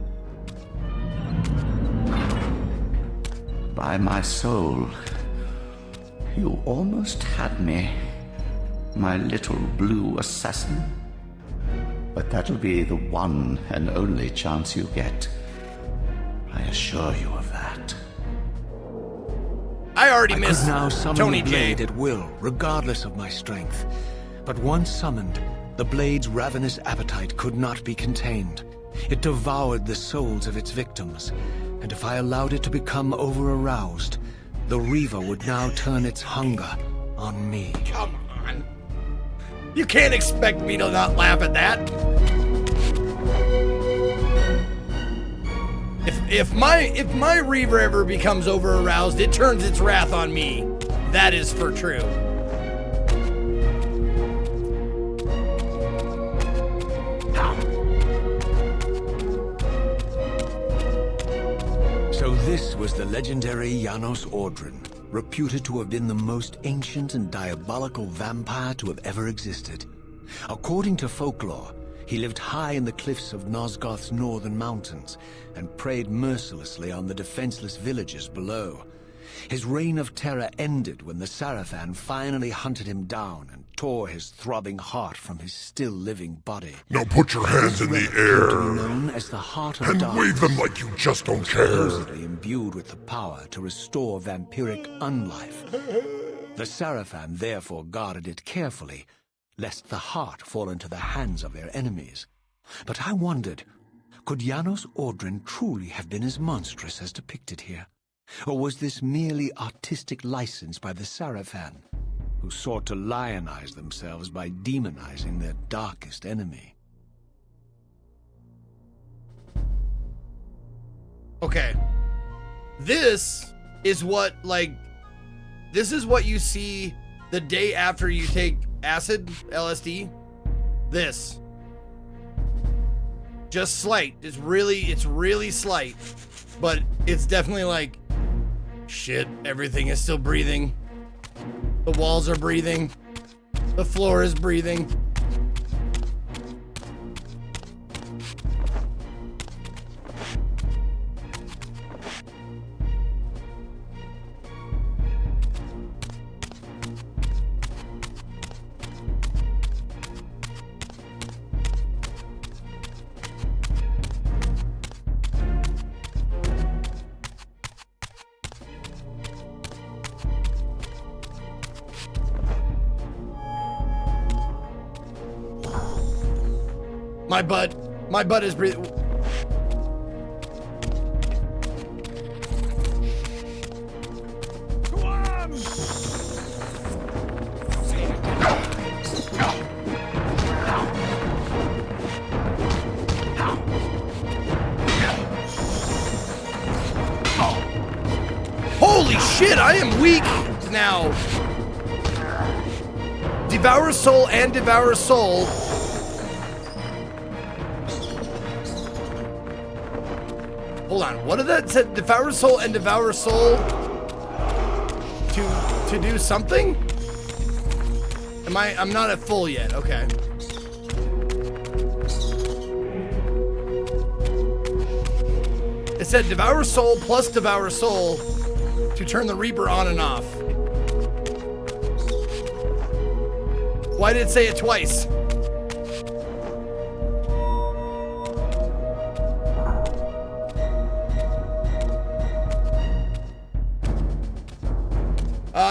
By my soul, you almost had me, my little blue assassin. But that'll be the one and only chance you get. I assure you of that. I already I missed could now summon Tony the J. blade at will, regardless of my strength. But once summoned, the blade's ravenous appetite could not be contained. It devoured the souls of its victims, and if I allowed it to become over-aroused, the Reaver would now turn its hunger on me. Come on. You can't expect me to not laugh at that. If my Reaver ever becomes over-aroused, it turns its wrath on me. That is for true. So this was the legendary Janos Ordrin, reputed to have been the most ancient and diabolical vampire to have ever existed. According to folklore, he lived high in the cliffs of Nosgoth's northern mountains and preyed mercilessly on the defenseless villagers below. His reign of terror ended when the Sarafan finally hunted him down and tore his throbbing heart from his still-living body. Now put your hands in the air Known as the Heart of and Darkness, wave them like you just don't care. supposedly imbued with the power to restore vampiric unlife. The Sarafan therefore guarded it carefully, lest the heart fall into the hands of their enemies. But I wondered, could Janos Ordrin truly have been as monstrous as depicted here? Or was this merely artistic license by the Sarafan, who sought to lionize themselves by demonizing their darkest enemy? Okay. This is what you see the day after you take acid, LSD. This. Just slight. It's really slight. But it's definitely like, shit, everything is still breathing. The walls are breathing. The floor is breathing. My butt is breathing. Holy shit, I am weak now. Devour Soul and Devour Soul. Hold on, what did that say? Devour Soul and Devour Soul to do something? I'm not at full yet, okay. It said Devour Soul plus Devour Soul to turn the Reaper on and off. Why did it say it twice?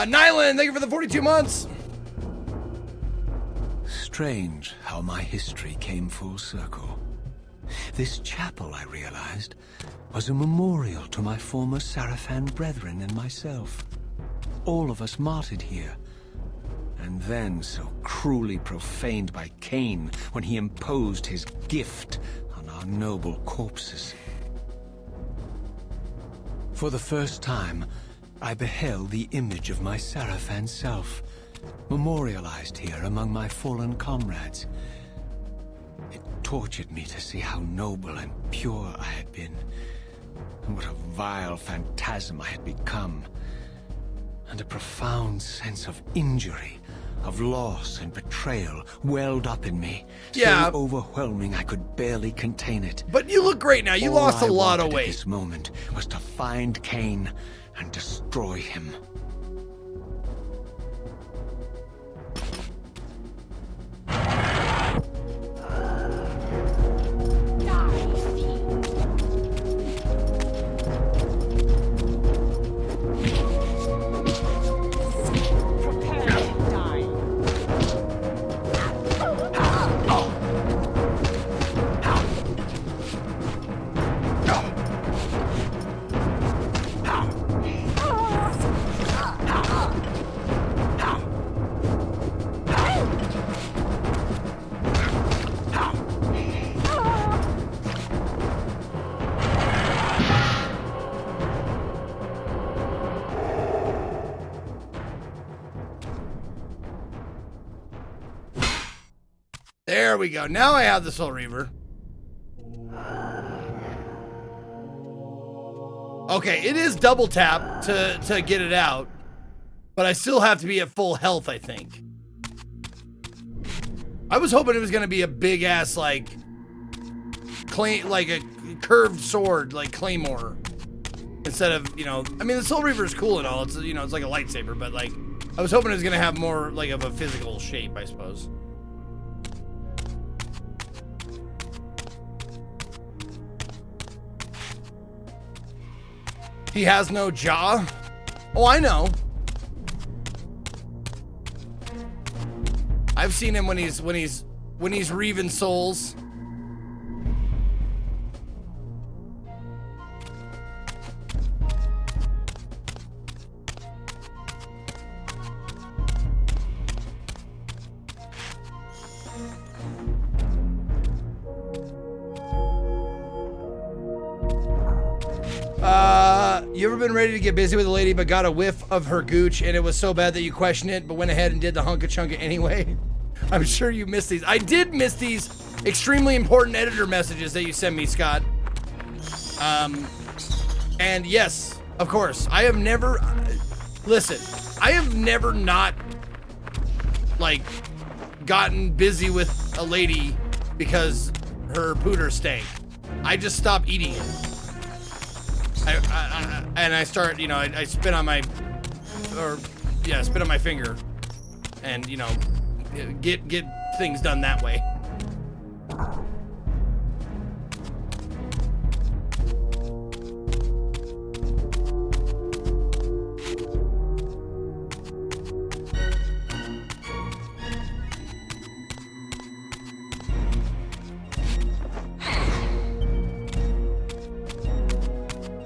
Nyland, thank you for the 42 months. Strange how my history came full circle. This chapel, I realized, was a memorial to my former Sarafan brethren and myself. All of us martyred here. and then so cruelly profaned by Kain when he imposed his gift on our noble corpses. For the first time, I beheld the image of my Seraphan self, memorialized here among my fallen comrades. It tortured me to see how noble and pure I had been, and what a vile phantasm I had become. And a profound sense of injury, of loss and betrayal welled up in me. Yeah. So overwhelming I could barely contain it. But you look great now. You All lost a I lot of wanted at weight. this moment was to find Kain and destroy him. There we go. Now I have the Soul Reaver. Okay, it is double tap to get it out, but I still have to be at full health, I think. I was hoping it was gonna be a big ass like a curved sword like Claymore instead of, you know, I mean the Soul Reaver is cool and all. It's, you know, it's like a lightsaber, but like I was hoping it was gonna have more like of a physical shape, I suppose. He has no jaw? Oh, I know. I've seen him when he's reaving souls. You ever been ready to get busy with a lady but got a whiff of her gooch and it was so bad that you questioned it but went ahead and did the hunka chunka anyway? I'm sure you missed these. I did miss these extremely important editor messages that you sent me, Scott. And yes, of course, I have never, listen, I have never not like gotten busy with a lady because her pooter stank. I just stop eating it. I start, you know, I spit on my, spit on my finger, and, you know, get things done that way.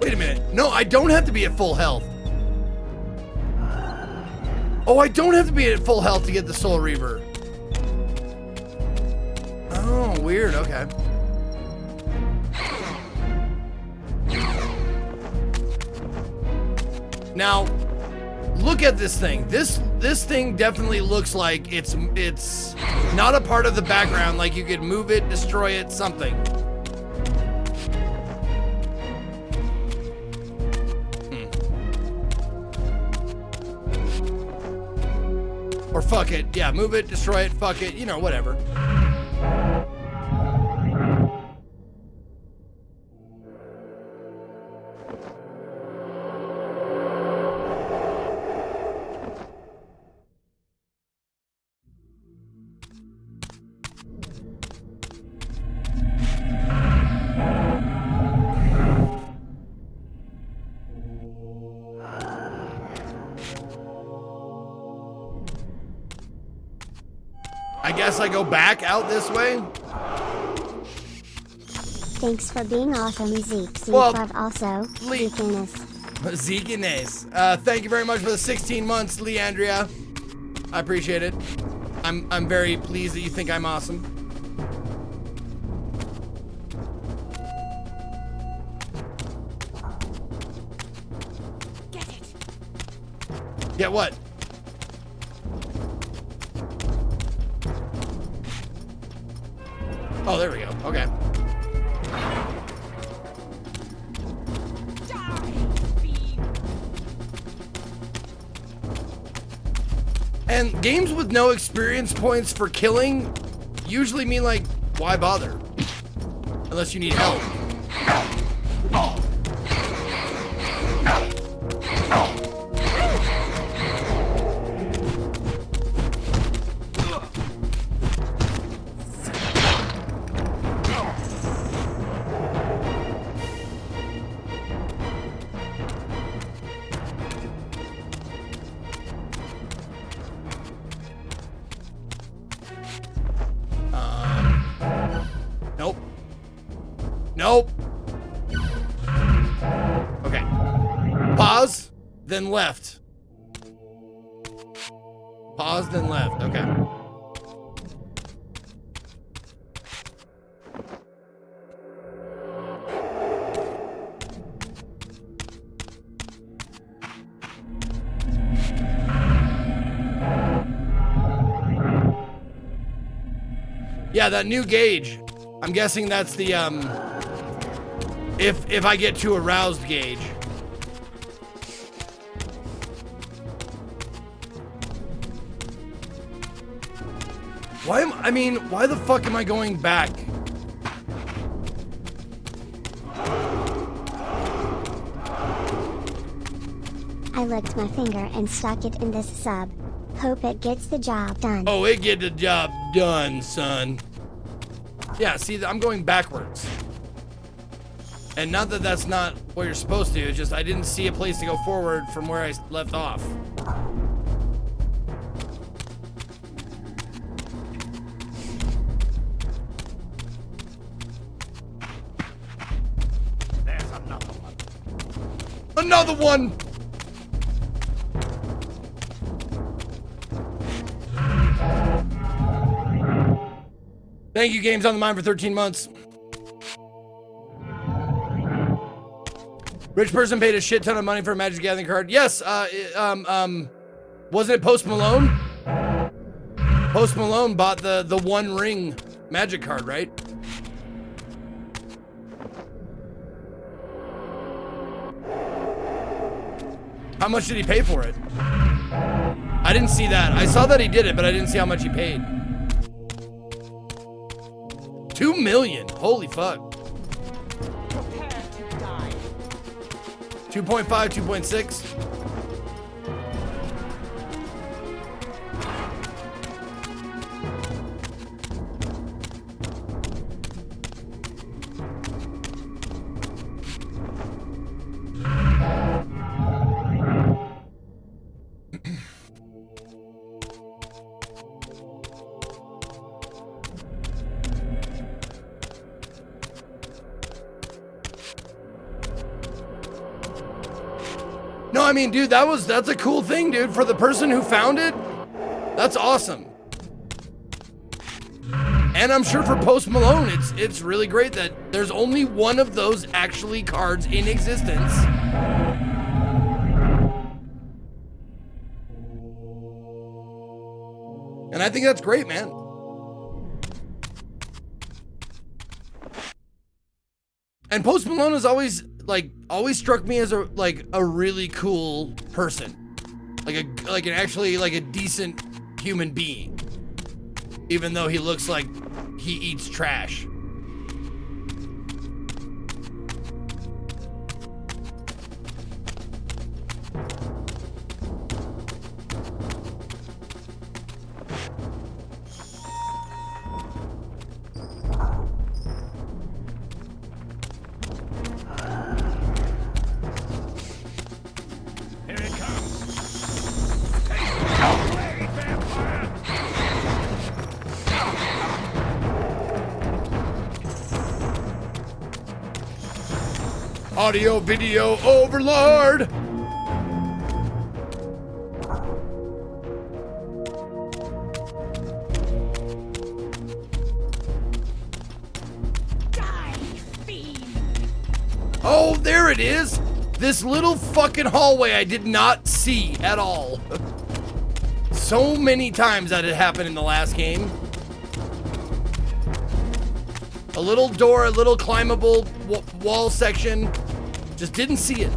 Wait a minute. No, I don't have to be at full health. Oh, I don't have to be at full health to get the Soul Reaver. Oh, weird. Okay. Now, look at this thing. This thing definitely looks like it's not a part of the background. Like you could move it, destroy it, something. Or fuck it. Yeah, move it, destroy it, fuck it, you know, whatever. I guess I go back out this way. Thanks for being awesome, Zeke. Well, Love also, Zekiness. Zekiness. Thank you very much for the 16 months, Leandria. I appreciate it. I'm very pleased that you think I'm awesome. Get it. Get what? Oh, there we go. Okay. And games with no experience points for killing usually mean, like, why bother? Unless you need help. Nope. Nope. Okay. Pause, then left. Pause, then left. Okay. Yeah, that new gauge. I'm guessing that's the if I get too aroused gauge. Why the fuck am I going back? I licked my finger and stuck it in this sub. Hope it gets the job done. Oh, it get the job done, son. Yeah, see, I'm going backwards. And not that that's not what you're supposed to, it's just I didn't see a place to go forward from where I left off. There's another one. Another one! Thank you, Games on the Mind, for 13 months. Rich person paid a shit ton of money for a Magic Gathering card. Yes, wasn't it Post Malone? Post Malone bought the One Ring Magic card, right? How much did he pay for it? I didn't see that. I saw that he did it, but I didn't see how much he paid. 2 million. Holy fuck. 2.5, 2.6. No, I mean, dude, that's a cool thing, dude. For the person who found it, that's awesome. And I'm sure for Post Malone, it's really great that there's only one of those actually cards in existence. And I think that's great, man. And Post Malone has always struck me as a really cool person, like a decent human being, even though he looks like he eats trash. Audio video overlord. Oh, there it is. This little fucking hallway I did not see at all. So many times that had happened in the last game. A little door, a little climbable wall section. Just didn't see it.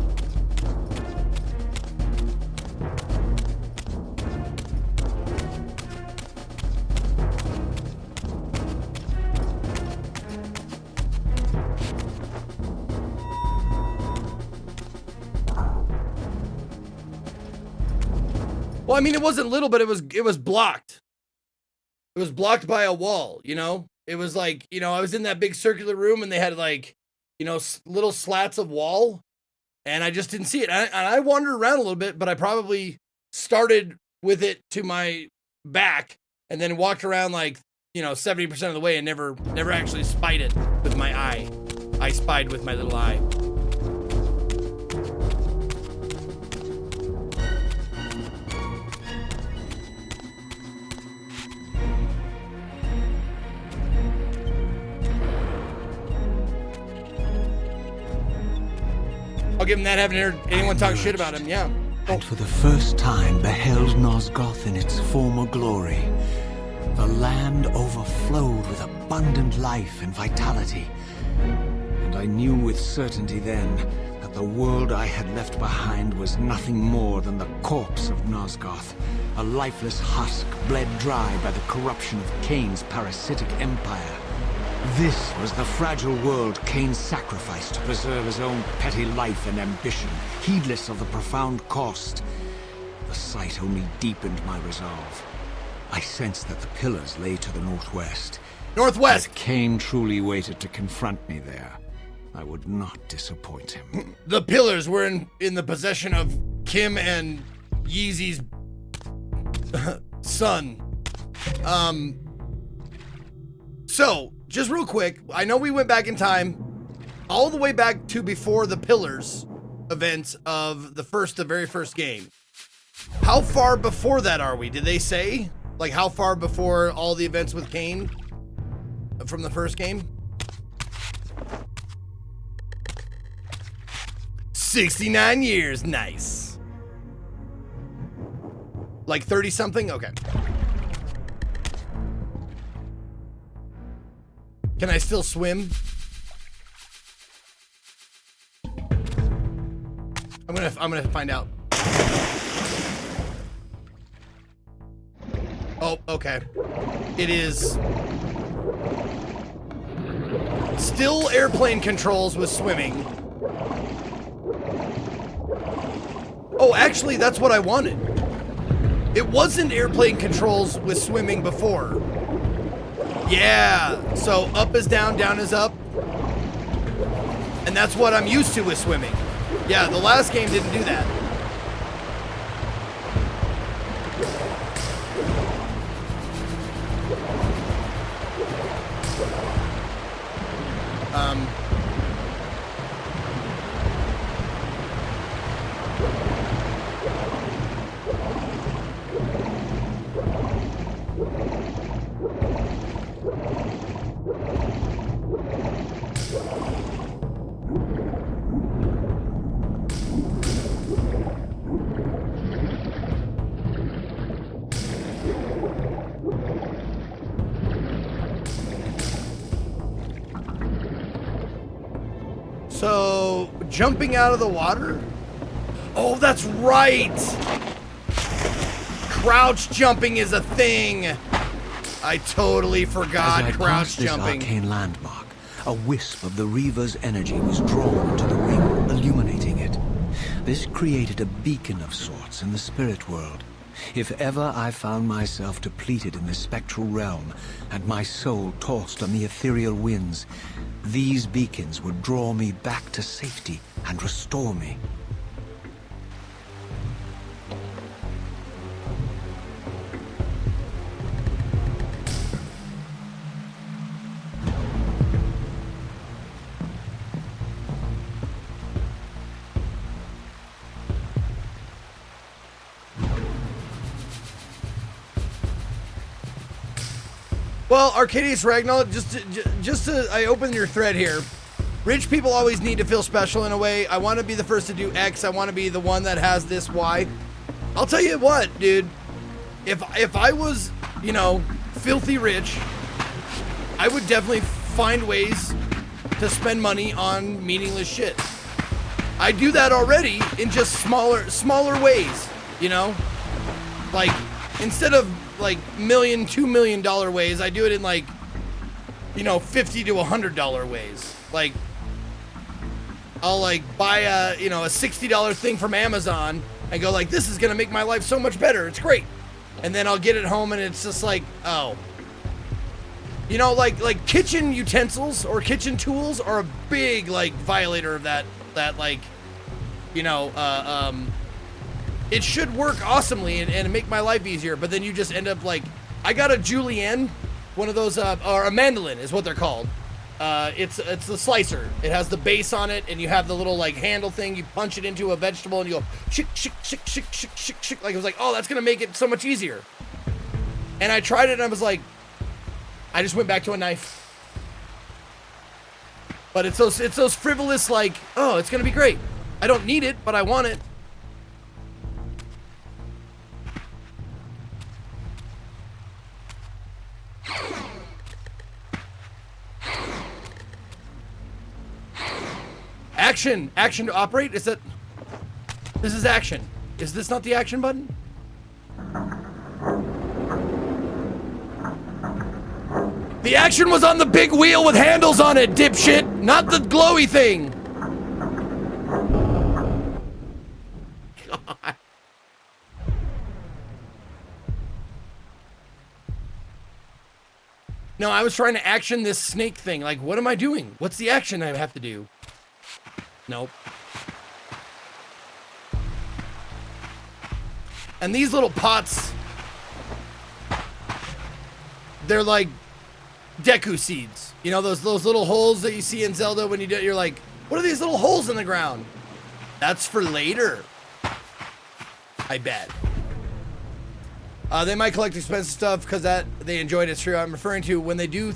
Well, I mean, it wasn't little, but it was blocked. It was blocked by a wall, you know? It was like, you know, I was in that big circular room and they had like, you know, little slats of wall and I just didn't see it. And I wandered around a little bit, but I probably started with it to my back and then walked around like, you know, 70% of the way and never actually spied it with my eye. I spied with my little eye. I'll give him that, haven't heard anyone talk shit about him, yeah. And for the first time beheld Nosgoth in its former glory. The land overflowed with abundant life and vitality. And I knew with certainty then that the world I had left behind was nothing more than the corpse of Nosgoth, a lifeless husk bled dry by the corruption of Kain's parasitic empire. This was the fragile world Kain sacrificed to preserve his own petty life and ambition, heedless of the profound cost. The sight only deepened my resolve. I sensed that the pillars lay to the northwest. Northwest! If Kain truly waited to confront me there, I would not disappoint him. The pillars were in the possession of Kim and Yeezy's son. So, just real quick, I know we went back in time, all the way back to before the Pillars events of the very first game. How far before that are we? Did they say? Like, how far before all the events with Kain from the first game? 69 years, nice. Like 30 something? Okay. Can I still swim? I'm gonna find out. Oh, okay. It is still airplane controls with swimming. Oh, actually, that's what I wanted. It wasn't airplane controls with swimming before. Yeah, so up is down, down is up. And that's what I'm used to with swimming. Yeah, the last game didn't do that. So, jumping out of the water? Oh, that's right! Crouch jumping is a thing! I totally forgot As I crouch passed this jumping. arcane landmark, a wisp of the Reaver's energy was drawn to the ring, illuminating it. This created a beacon of sorts in the spirit world. If ever I found myself depleted in the spectral realm, and my soul tossed on the ethereal winds, these beacons would draw me back to safety and restore me. Well, Arcadius Ragnar, I opened your thread here Rich people always need to feel special in a way. I want to be the first to do X. I want to be the one that has this Y. I'll tell you what, dude. If I was, you know, filthy rich, I would definitely find ways to spend money on meaningless shit. I do that already in just smaller ways, you know? Like, instead of like $1 million, $2 million ways, I do it in like, you know, $50 to $100 ways. Like, I'll like buy a, you know, a $60 thing from Amazon and go like, this is gonna make my life so much better. It's great. And then I'll get it home and it's just like, oh. You know, like kitchen utensils or kitchen tools are a big like violator of that like, you know, it should work awesomely and make my life easier, but then you just end up like, I got a julienne, one of those, or a mandolin is what they're called. It's the slicer. It has the base on it, and you have the little like handle thing. You punch it into a vegetable, and you go shick, shick, shick, shick, shick, shick, shick. Like it was like, oh, that's gonna make it so much easier. And I tried it, and I was like, I just went back to a knife. But it's those frivolous like, oh, it's gonna be great. I don't need it, but I want it. Action to operate? Is that... This is action. Is this not the action button? The action was on the big wheel with handles on it, dipshit! Not the glowy thing! God. No, I was trying to action this snake thing. Like, what am I doing? What's the action I have to do? Nope. And these little pots, they're like Deku seeds. You know, those little holes that you see in Zelda when you do it, you're like, what are these little holes in the ground? That's for later. I bet. They might collect expensive stuff because that they enjoyed it. True. I'm referring to when they do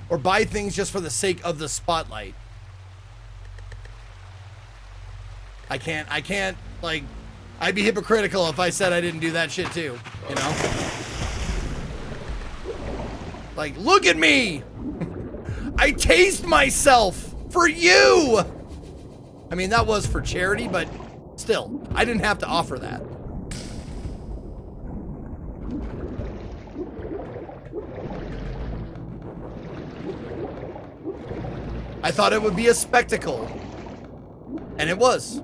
or buy things just for the sake of the spotlight. I can't, like, I'd be hypocritical if I said I didn't do that shit too, you know? Like, look at me! I taste myself for you! I mean, that was for charity, but still, I didn't have to offer that. I thought it would be a spectacle, and it was.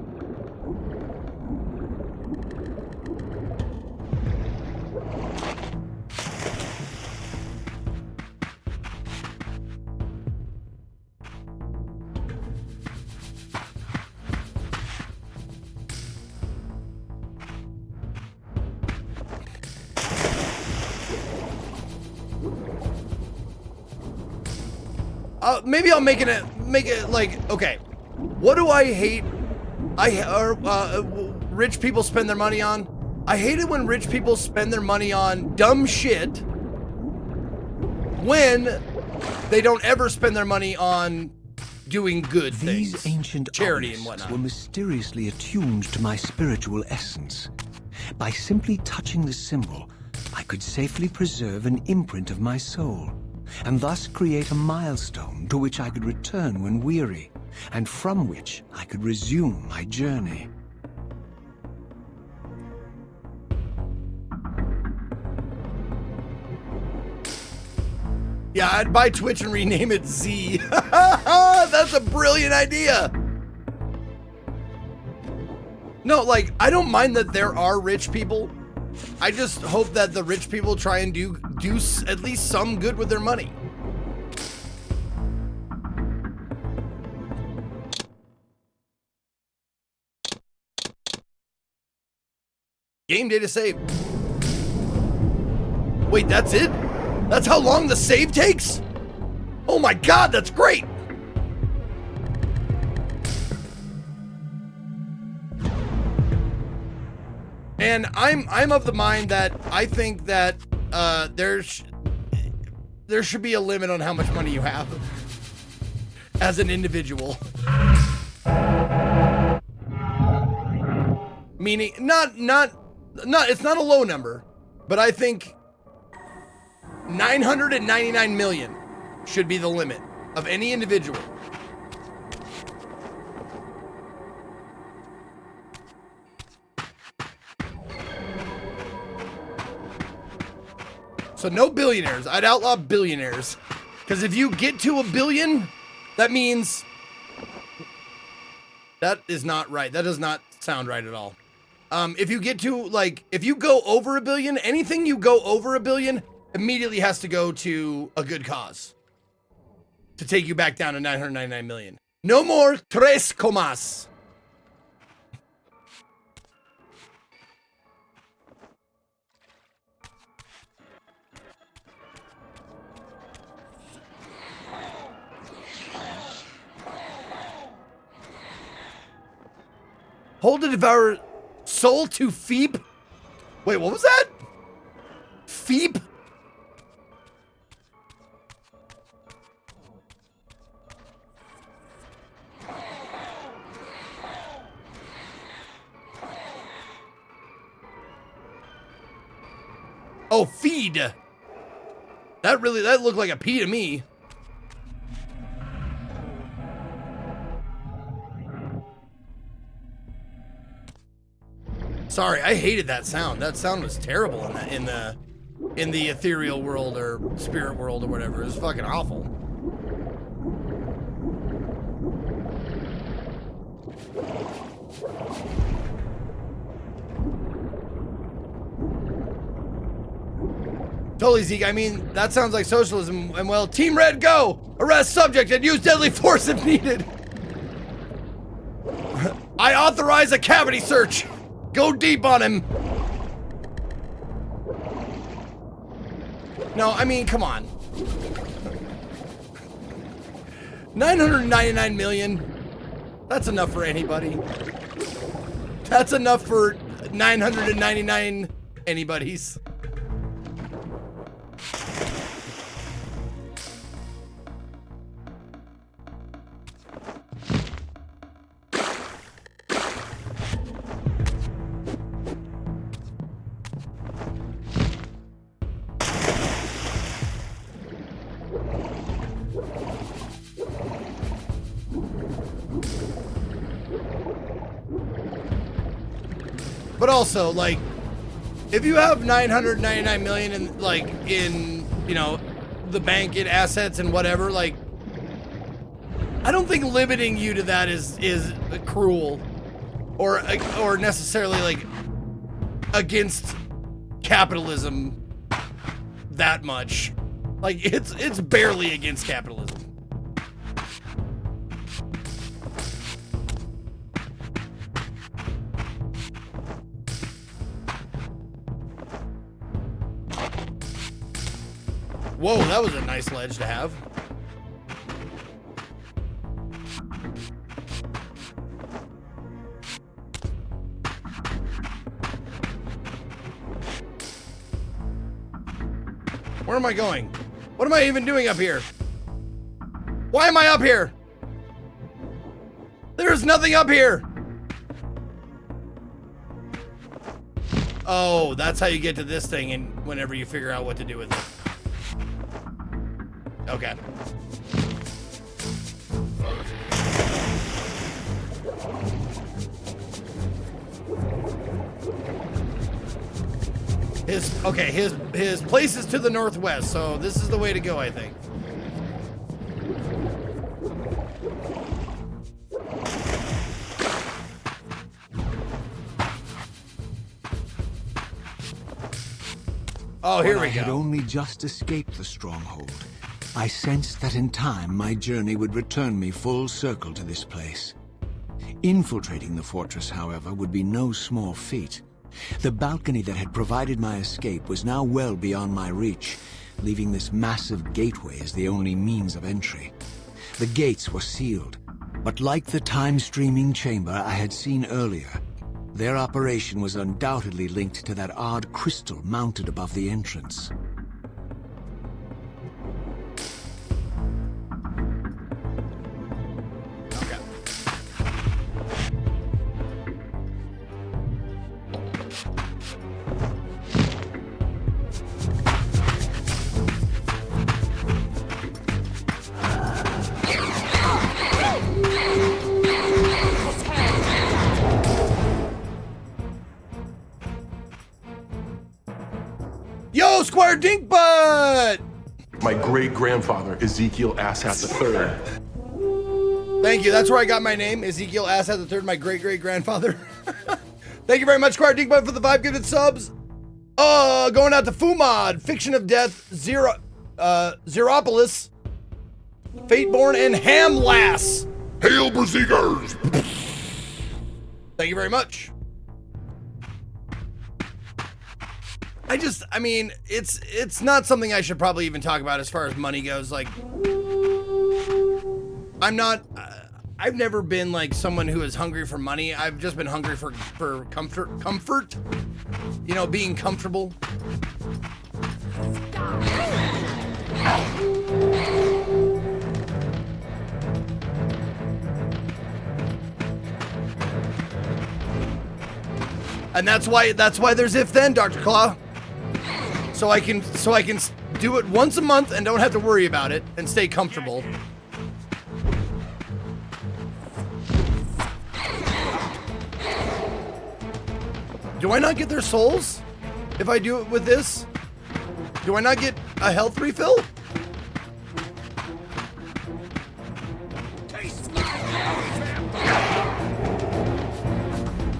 Maybe I'll make it like, okay, what do I hate? Rich people spend their money on. I hate it when rich people spend their money on dumb shit when they don't ever spend their money on doing good things. These ancient charity and obelisks whatnot. were mysteriously attuned to my spiritual essence. By simply touching the symbol, I could safely preserve an imprint of my soul, and thus create a milestone to which I could return when weary, and from which I could resume my journey. Yeah, I'd buy Twitch and rename it Z. That's a brilliant idea. No, like, I don't mind that there are rich people. I just hope that the rich people try and do at least some good with their money. Game data save. Wait, that's it? That's how long the save takes? Oh my god, that's great! And I'm of the mind that I think that there should be a limit on how much money you have. as an individual. Meaning, not, it's not a low number, but I think 999 million should be the limit of any individual. So no billionaires. I'd outlaw billionaires. Because if you get to 1 billion, that means... That is not right. That does not sound right at all. If you get to, like, if you go over 1 billion, anything you go over 1 billion immediately has to go to a good cause. To take you back down to 999 million. No more tres comas. Hold to devour soul to Phoebe? Wait, what was that? Phoebe? Oh, feed. That looked like a P to me. Sorry, I hated that sound. That sound was terrible in the ethereal world or spirit world or whatever. It was fucking awful. Totally, Zeke. I mean, that sounds like socialism. And well, Team Red, go! Arrest subject and use deadly force if needed. I authorize a cavity search. Go deep on him. No, I mean, come on. 999 million. That's enough for anybody. That's enough for 999 anybody's. But also, like, if you have 999 million in, like, in, you know, the bank, in assets and whatever, like, I don't think limiting you to that is cruel or necessarily, like, against capitalism that much. Like, it's barely against capitalism. Whoa, that was a nice ledge to have. Where am I going? What am I even doing up here? Why am I up here? There's nothing up here. Oh, that's how you get to this thing, and whenever you figure out what to do with it. Okay. His place is to the northwest, so this is the way to go, I think. Oh, here we go. I had only just escaped the stronghold. I sensed that in time my journey would return me full circle to this place. Infiltrating the fortress, however, would be no small feat. The balcony that had provided my escape was now well beyond my reach, leaving this massive gateway as the only means of entry. The gates were sealed, but like the time-streaming chamber I had seen earlier, their operation was undoubtedly linked to that odd crystal mounted above the entrance. My great-grandfather, Ezekiel Asshat III. Thank you. That's where I got my name, Ezekiel Asshat III, my great-great-grandfather. Thank you very much, Squire Dinkbud, for the 5 gifted subs. Going out to Fumad, Fiction of Death, Zeropolis, Fateborn, and Hamlass. Hail, Berserkers! Thank you very much. I mean, it's not something I should probably even talk about as far as money goes. Like, I've never been like someone who is hungry for money. I've just been hungry for comfort, you know, being comfortable. And that's why there's If Then, Dr. Claw. So I can do it once a month and don't have to worry about it and stay comfortable. Do I not get their souls if I do it with this? Do I not get a health refill?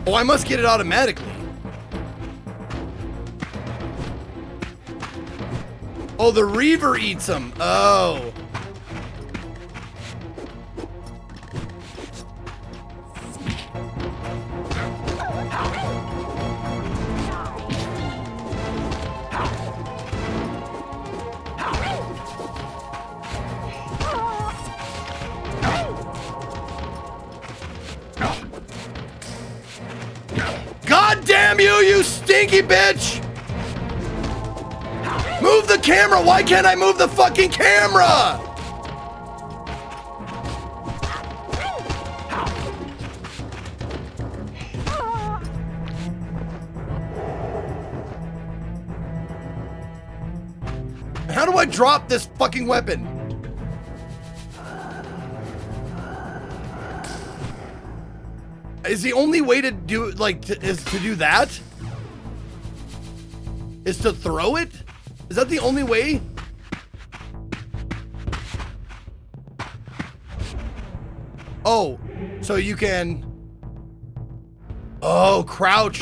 Oh, I must get it automatically. Oh, the Reaver eats them. Oh. God damn you, you stinky bitch! Move the camera! Why can't I move the fucking camera? How do I drop this fucking weapon? Is the only way to do is to do that? Is to throw it? Is that the only way? Oh, so you can... Oh, crouch.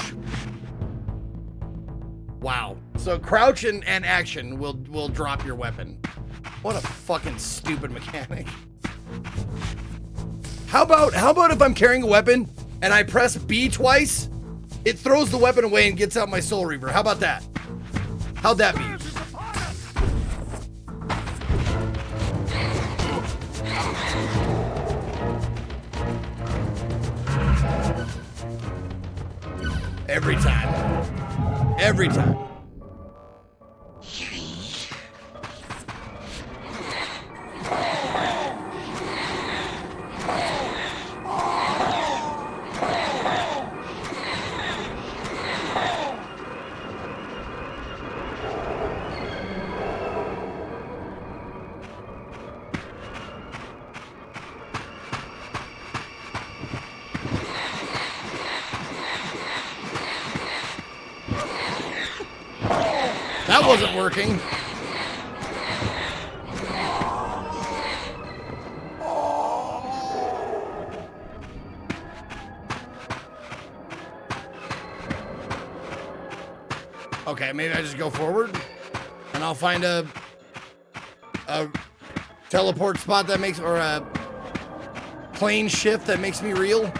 Wow. So crouch and action will drop your weapon. What a fucking stupid mechanic. How about if I'm carrying a weapon and I press B twice, it throws the weapon away and gets out my Soul Reaver. How about that? How'd that be? Every time. Every time. That wasn't working. Okay, maybe I just go forward and I'll find a teleport spot that makes, or a plane shift that makes me real.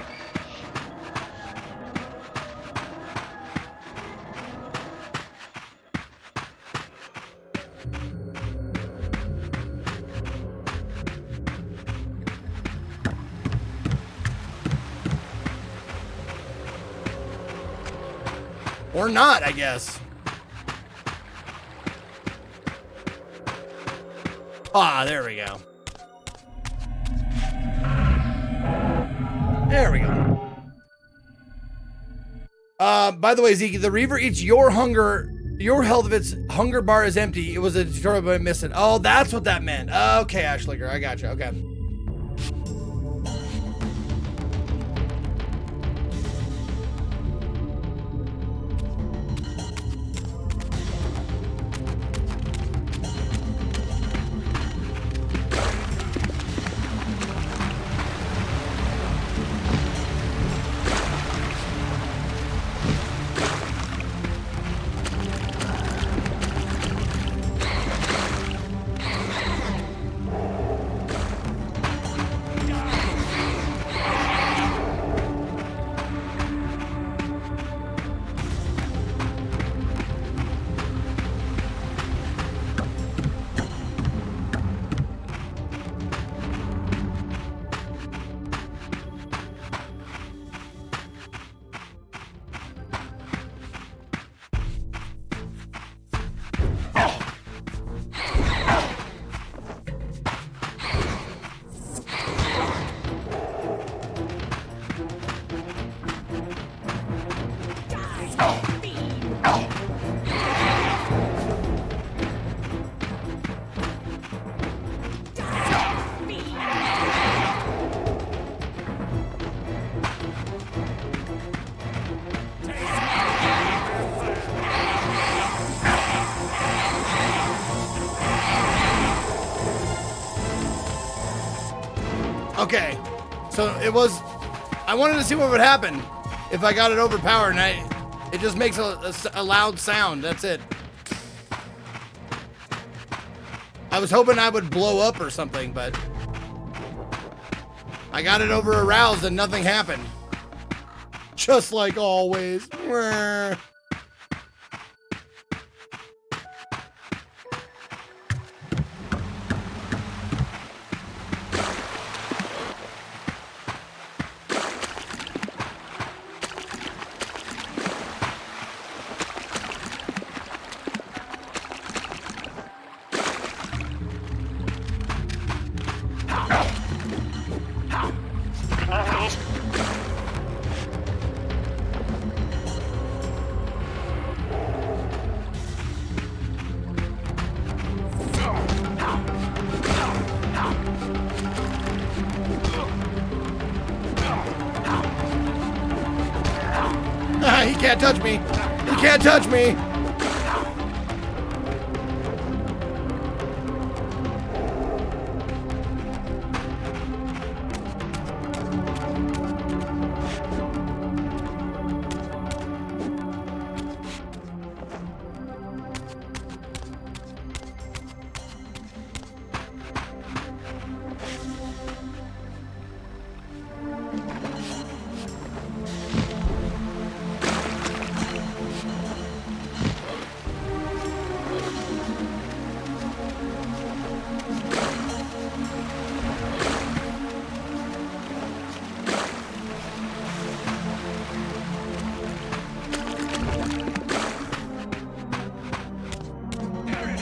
Or not, I guess. Ah, there we go. There we go. By the way, Zeke, the Reaver eats your hunger, your health if its hunger bar is empty. It was a tutorial, but I missed it. Oh, that's what that meant. Okay, Ashlicker, I got you. Okay. Okay, so it was. I wanted to see what would happen if I got it overpowered, and it just makes a loud sound. That's it. I was hoping I would blow up or something, but I got it over aroused and nothing happened. Just like always. He can't touch me. He can't touch me.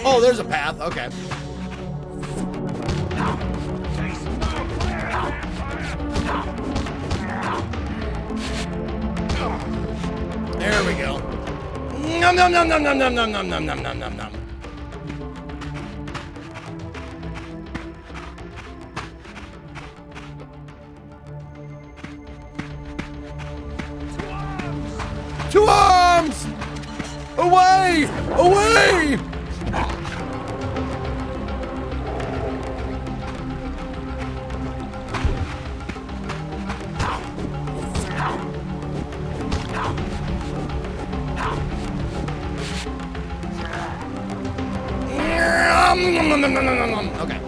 Oh, there's a path. Okay. There we go. Nom nom nom nom nom nom nom nom nom nom nom nom nom. Two arms! Away! Away! Okay.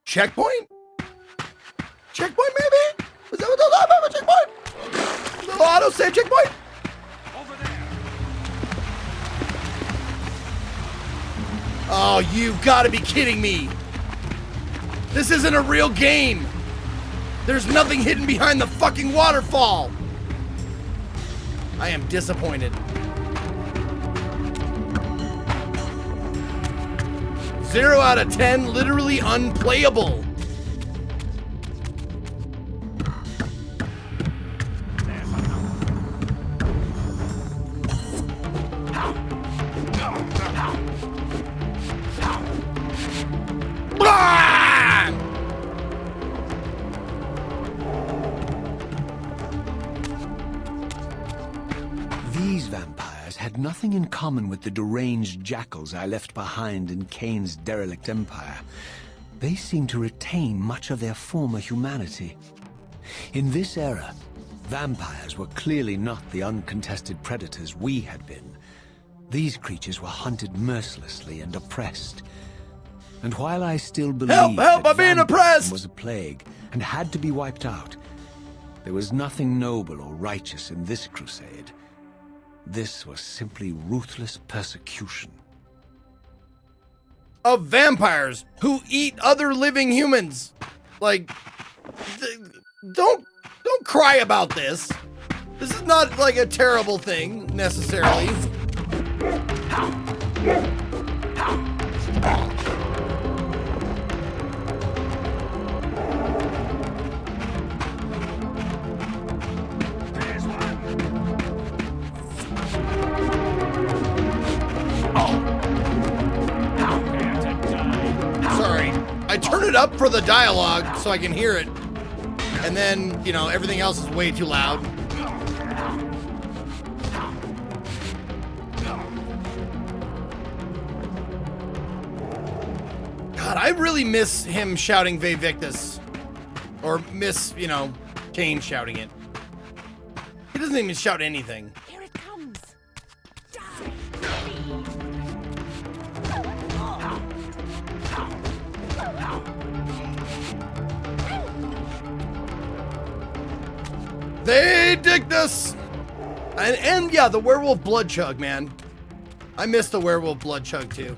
Checkpoint? Checkpoint, maybe? Is that what those are about? A checkpoint? Little auto-save checkpoint? Over there. Oh, you've got to be kidding me. This isn't a real game. There's nothing hidden behind the fucking waterfall. I am disappointed. 0 out of 10, literally unplayable. These vampires had nothing in common with the deranged jackals I left behind in Kain's derelict empire. They seemed to retain much of their former humanity. In this era, vampires were clearly not the uncontested predators we had been. These creatures were hunted mercilessly and oppressed. And while I still believe help, I'm being vampirism oppressed was a plague and had to be wiped out, there was nothing noble or righteous in this crusade. This was simply ruthless persecution. Of vampires who eat other living humans. Like, don't cry about this. This is not like a terrible thing, necessarily. I turn it up for the dialogue so I can hear it. And then, you know, everything else is way too loud. I really miss him shouting Ve Victus. Or miss, you know, Kain shouting it. He doesn't even shout anything. Here it comes. They dig this! And yeah, the werewolf blood chug, man. I miss the werewolf blood chug too.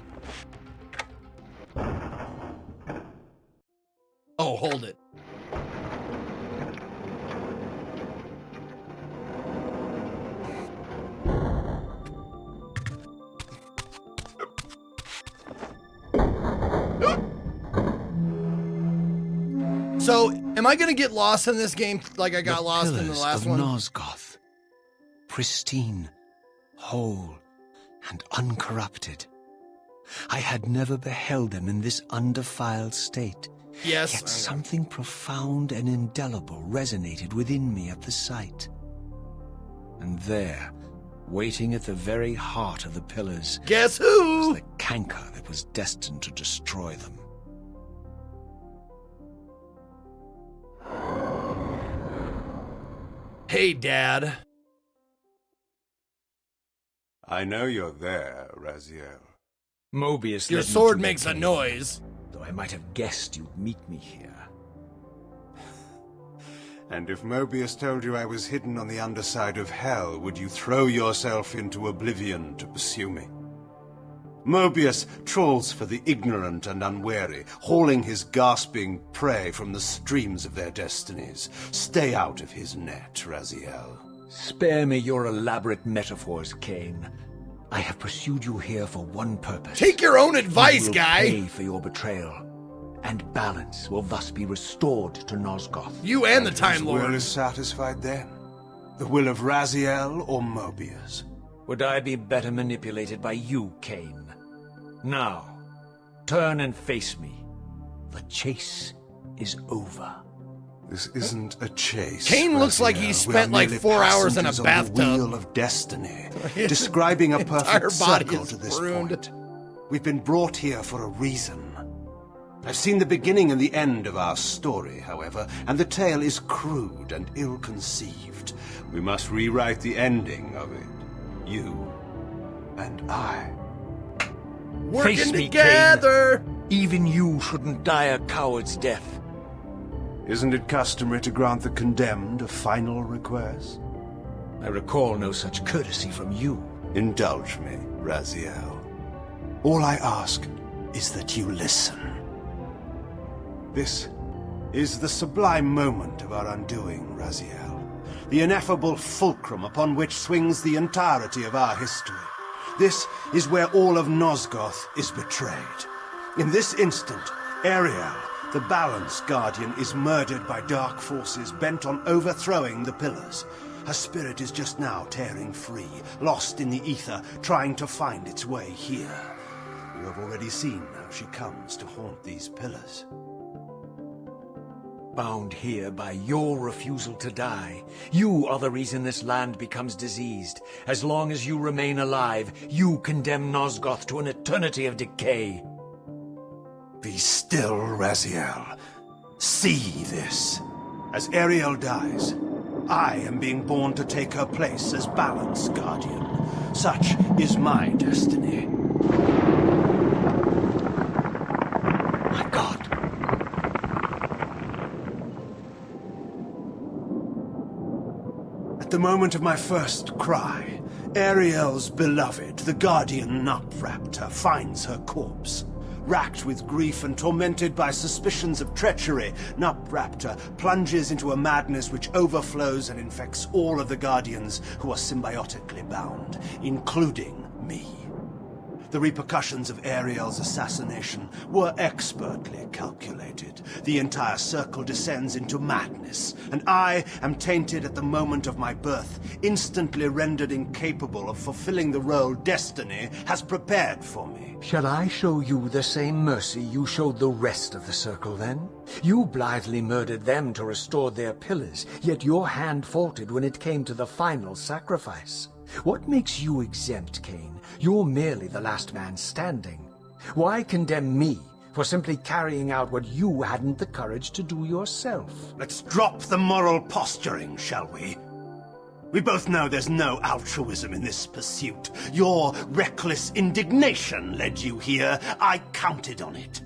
Oh, hold it. So, am I gonna get lost in this game like I got lost in the last one? Nosgoth, pristine, whole, and uncorrupted. I had never beheld them in this undefiled state. Yes. Yet something profound and indelible resonated within me at the sight. And there, waiting at the very heart of the pillars, guess who? Was the canker that was destined to destroy them. Hey, Dad. I know you're there, Raziel. Mobius. Your led me sword to makes the a cave, noise. Though I might have guessed you'd meet me here. And if Mobius told you I was hidden on the underside of hell, would you throw yourself into oblivion to pursue me? Mobius trawls for the ignorant and unwary, hauling his gasping prey from the streams of their destinies. Stay out of his net, Raziel. Spare me your elaborate metaphors, Kain. I have pursued you here for one purpose. Take your own advice, you will guy. Pay for your betrayal, and balance will thus be restored to Nosgoth. You and the Time Lord. Whose will is satisfied then? The will of Raziel or Mobius? Would I be better manipulated by you, Kain? Now, turn and face me. The chase is over. This isn't a chase. Kain looks like he spent like 4 hours in a bathtub. The wheel of destiny, describing a perfect circle to this point. We've been brought here for a reason. I've seen the beginning and the end of our story, however, and the tale is crude and ill-conceived. We must rewrite the ending of it. You and I. Working Face me, together! Kain. Even you shouldn't die a coward's death. Isn't it customary to grant the condemned a final request? I recall no such courtesy from you. Indulge me, Raziel. All I ask is that you listen. This is the sublime moment of our undoing, Raziel. The ineffable fulcrum upon which swings the entirety of our history. This is where all of Nosgoth is betrayed. In this instant, Ariel, the Balance Guardian, is murdered by dark forces bent on overthrowing the pillars. Her spirit is just now tearing free, lost in the ether, trying to find its way here. You have already seen how she comes to haunt these pillars. Bound here by your refusal to die. You are the reason this land becomes diseased. As long as you remain alive, you condemn Nosgoth to an eternity of decay. Be still, Raziel. See this. As Ariel dies, I am being born to take her place as Balance Guardian. Such is my destiny. My God. At the moment of my first cry, Ariel's beloved, the Guardian Nupraptor, finds her corpse. Racked with grief and tormented by suspicions of treachery, Nupraptor plunges into a madness which overflows and infects all of the Guardians who are symbiotically bound, including me. The repercussions of Ariel's assassination were expertly calculated. The entire circle descends into madness, and I am tainted at the moment of my birth, instantly rendered incapable of fulfilling the role destiny has prepared for me. Shall I show you the same mercy you showed the rest of the circle, then? You blithely murdered them to restore their pillars, yet your hand faltered when it came to the final sacrifice. What makes you exempt, Kain? You're merely the last man standing. Why condemn me for simply carrying out what you hadn't the courage to do yourself. Let's drop the moral posturing, shall we? We both know there's no altruism in this pursuit. Your reckless indignation led you here. I counted on it.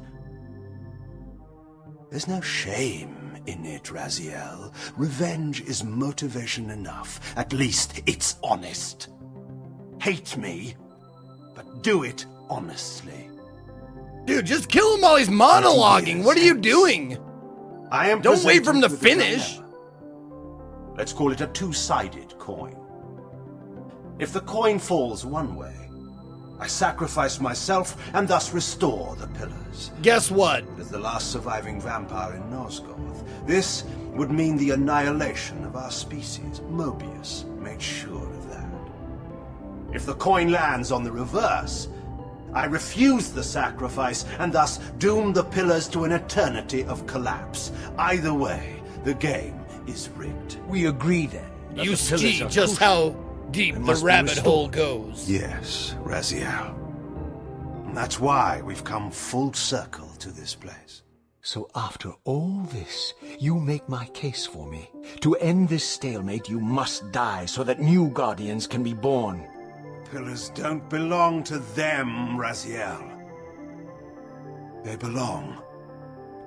There's no shame in it, Raziel. Revenge is motivation enough. At least it's honest. Hate me, but do it honestly. Dude, just kill him while he's monologuing. What are you doing? I am. Don't wait for him to presented with a finish. dilemma. Let's call it a two-sided coin. If the coin falls one way, I sacrifice myself and thus restore the pillars. Guess what? As the last surviving vampire in Nosgoth, this would mean the annihilation of our species. Mobius made sure of that. If the coin lands on the reverse, I refuse the sacrifice and thus doom the pillars to an eternity of collapse. Either way, the game is rigged. We agree then. that You the pillars see are just crucial how deep and the must be rabbit restored. hole goes. Yes, Raziel. And that's why we've come full circle to this place. So after all this, you make my case for me. To end this stalemate, you must die so that new guardians can be born. Pillars don't belong to them, Raziel. They belong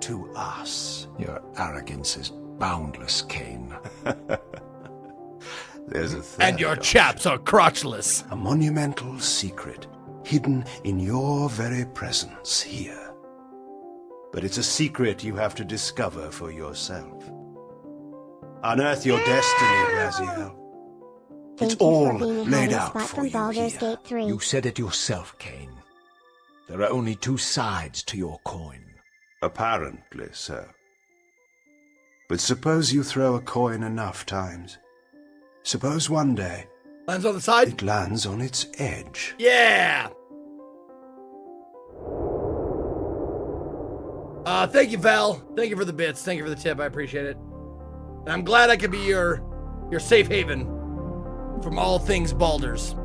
to us. Your arrogance is boundless, Kain. There's a third And your chaps are crotchless. A monumental secret, hidden in your very presence here. But it's a secret you have to discover for yourself. Unearth your destiny, Raziel. Thank It's you all for being a laid hiding out spot for from you Baldur's here. Gate 3. You said it yourself, Kain. There are only two sides to your coin. Apparently so. But suppose you throw a coin enough times. Suppose one day Lands on the side? it lands on its edge. Yeah! Thank you, Val. Thank you for the bits. Thank you for the tip. I appreciate it. And I'm glad I could be your safe haven from all things Baldur's.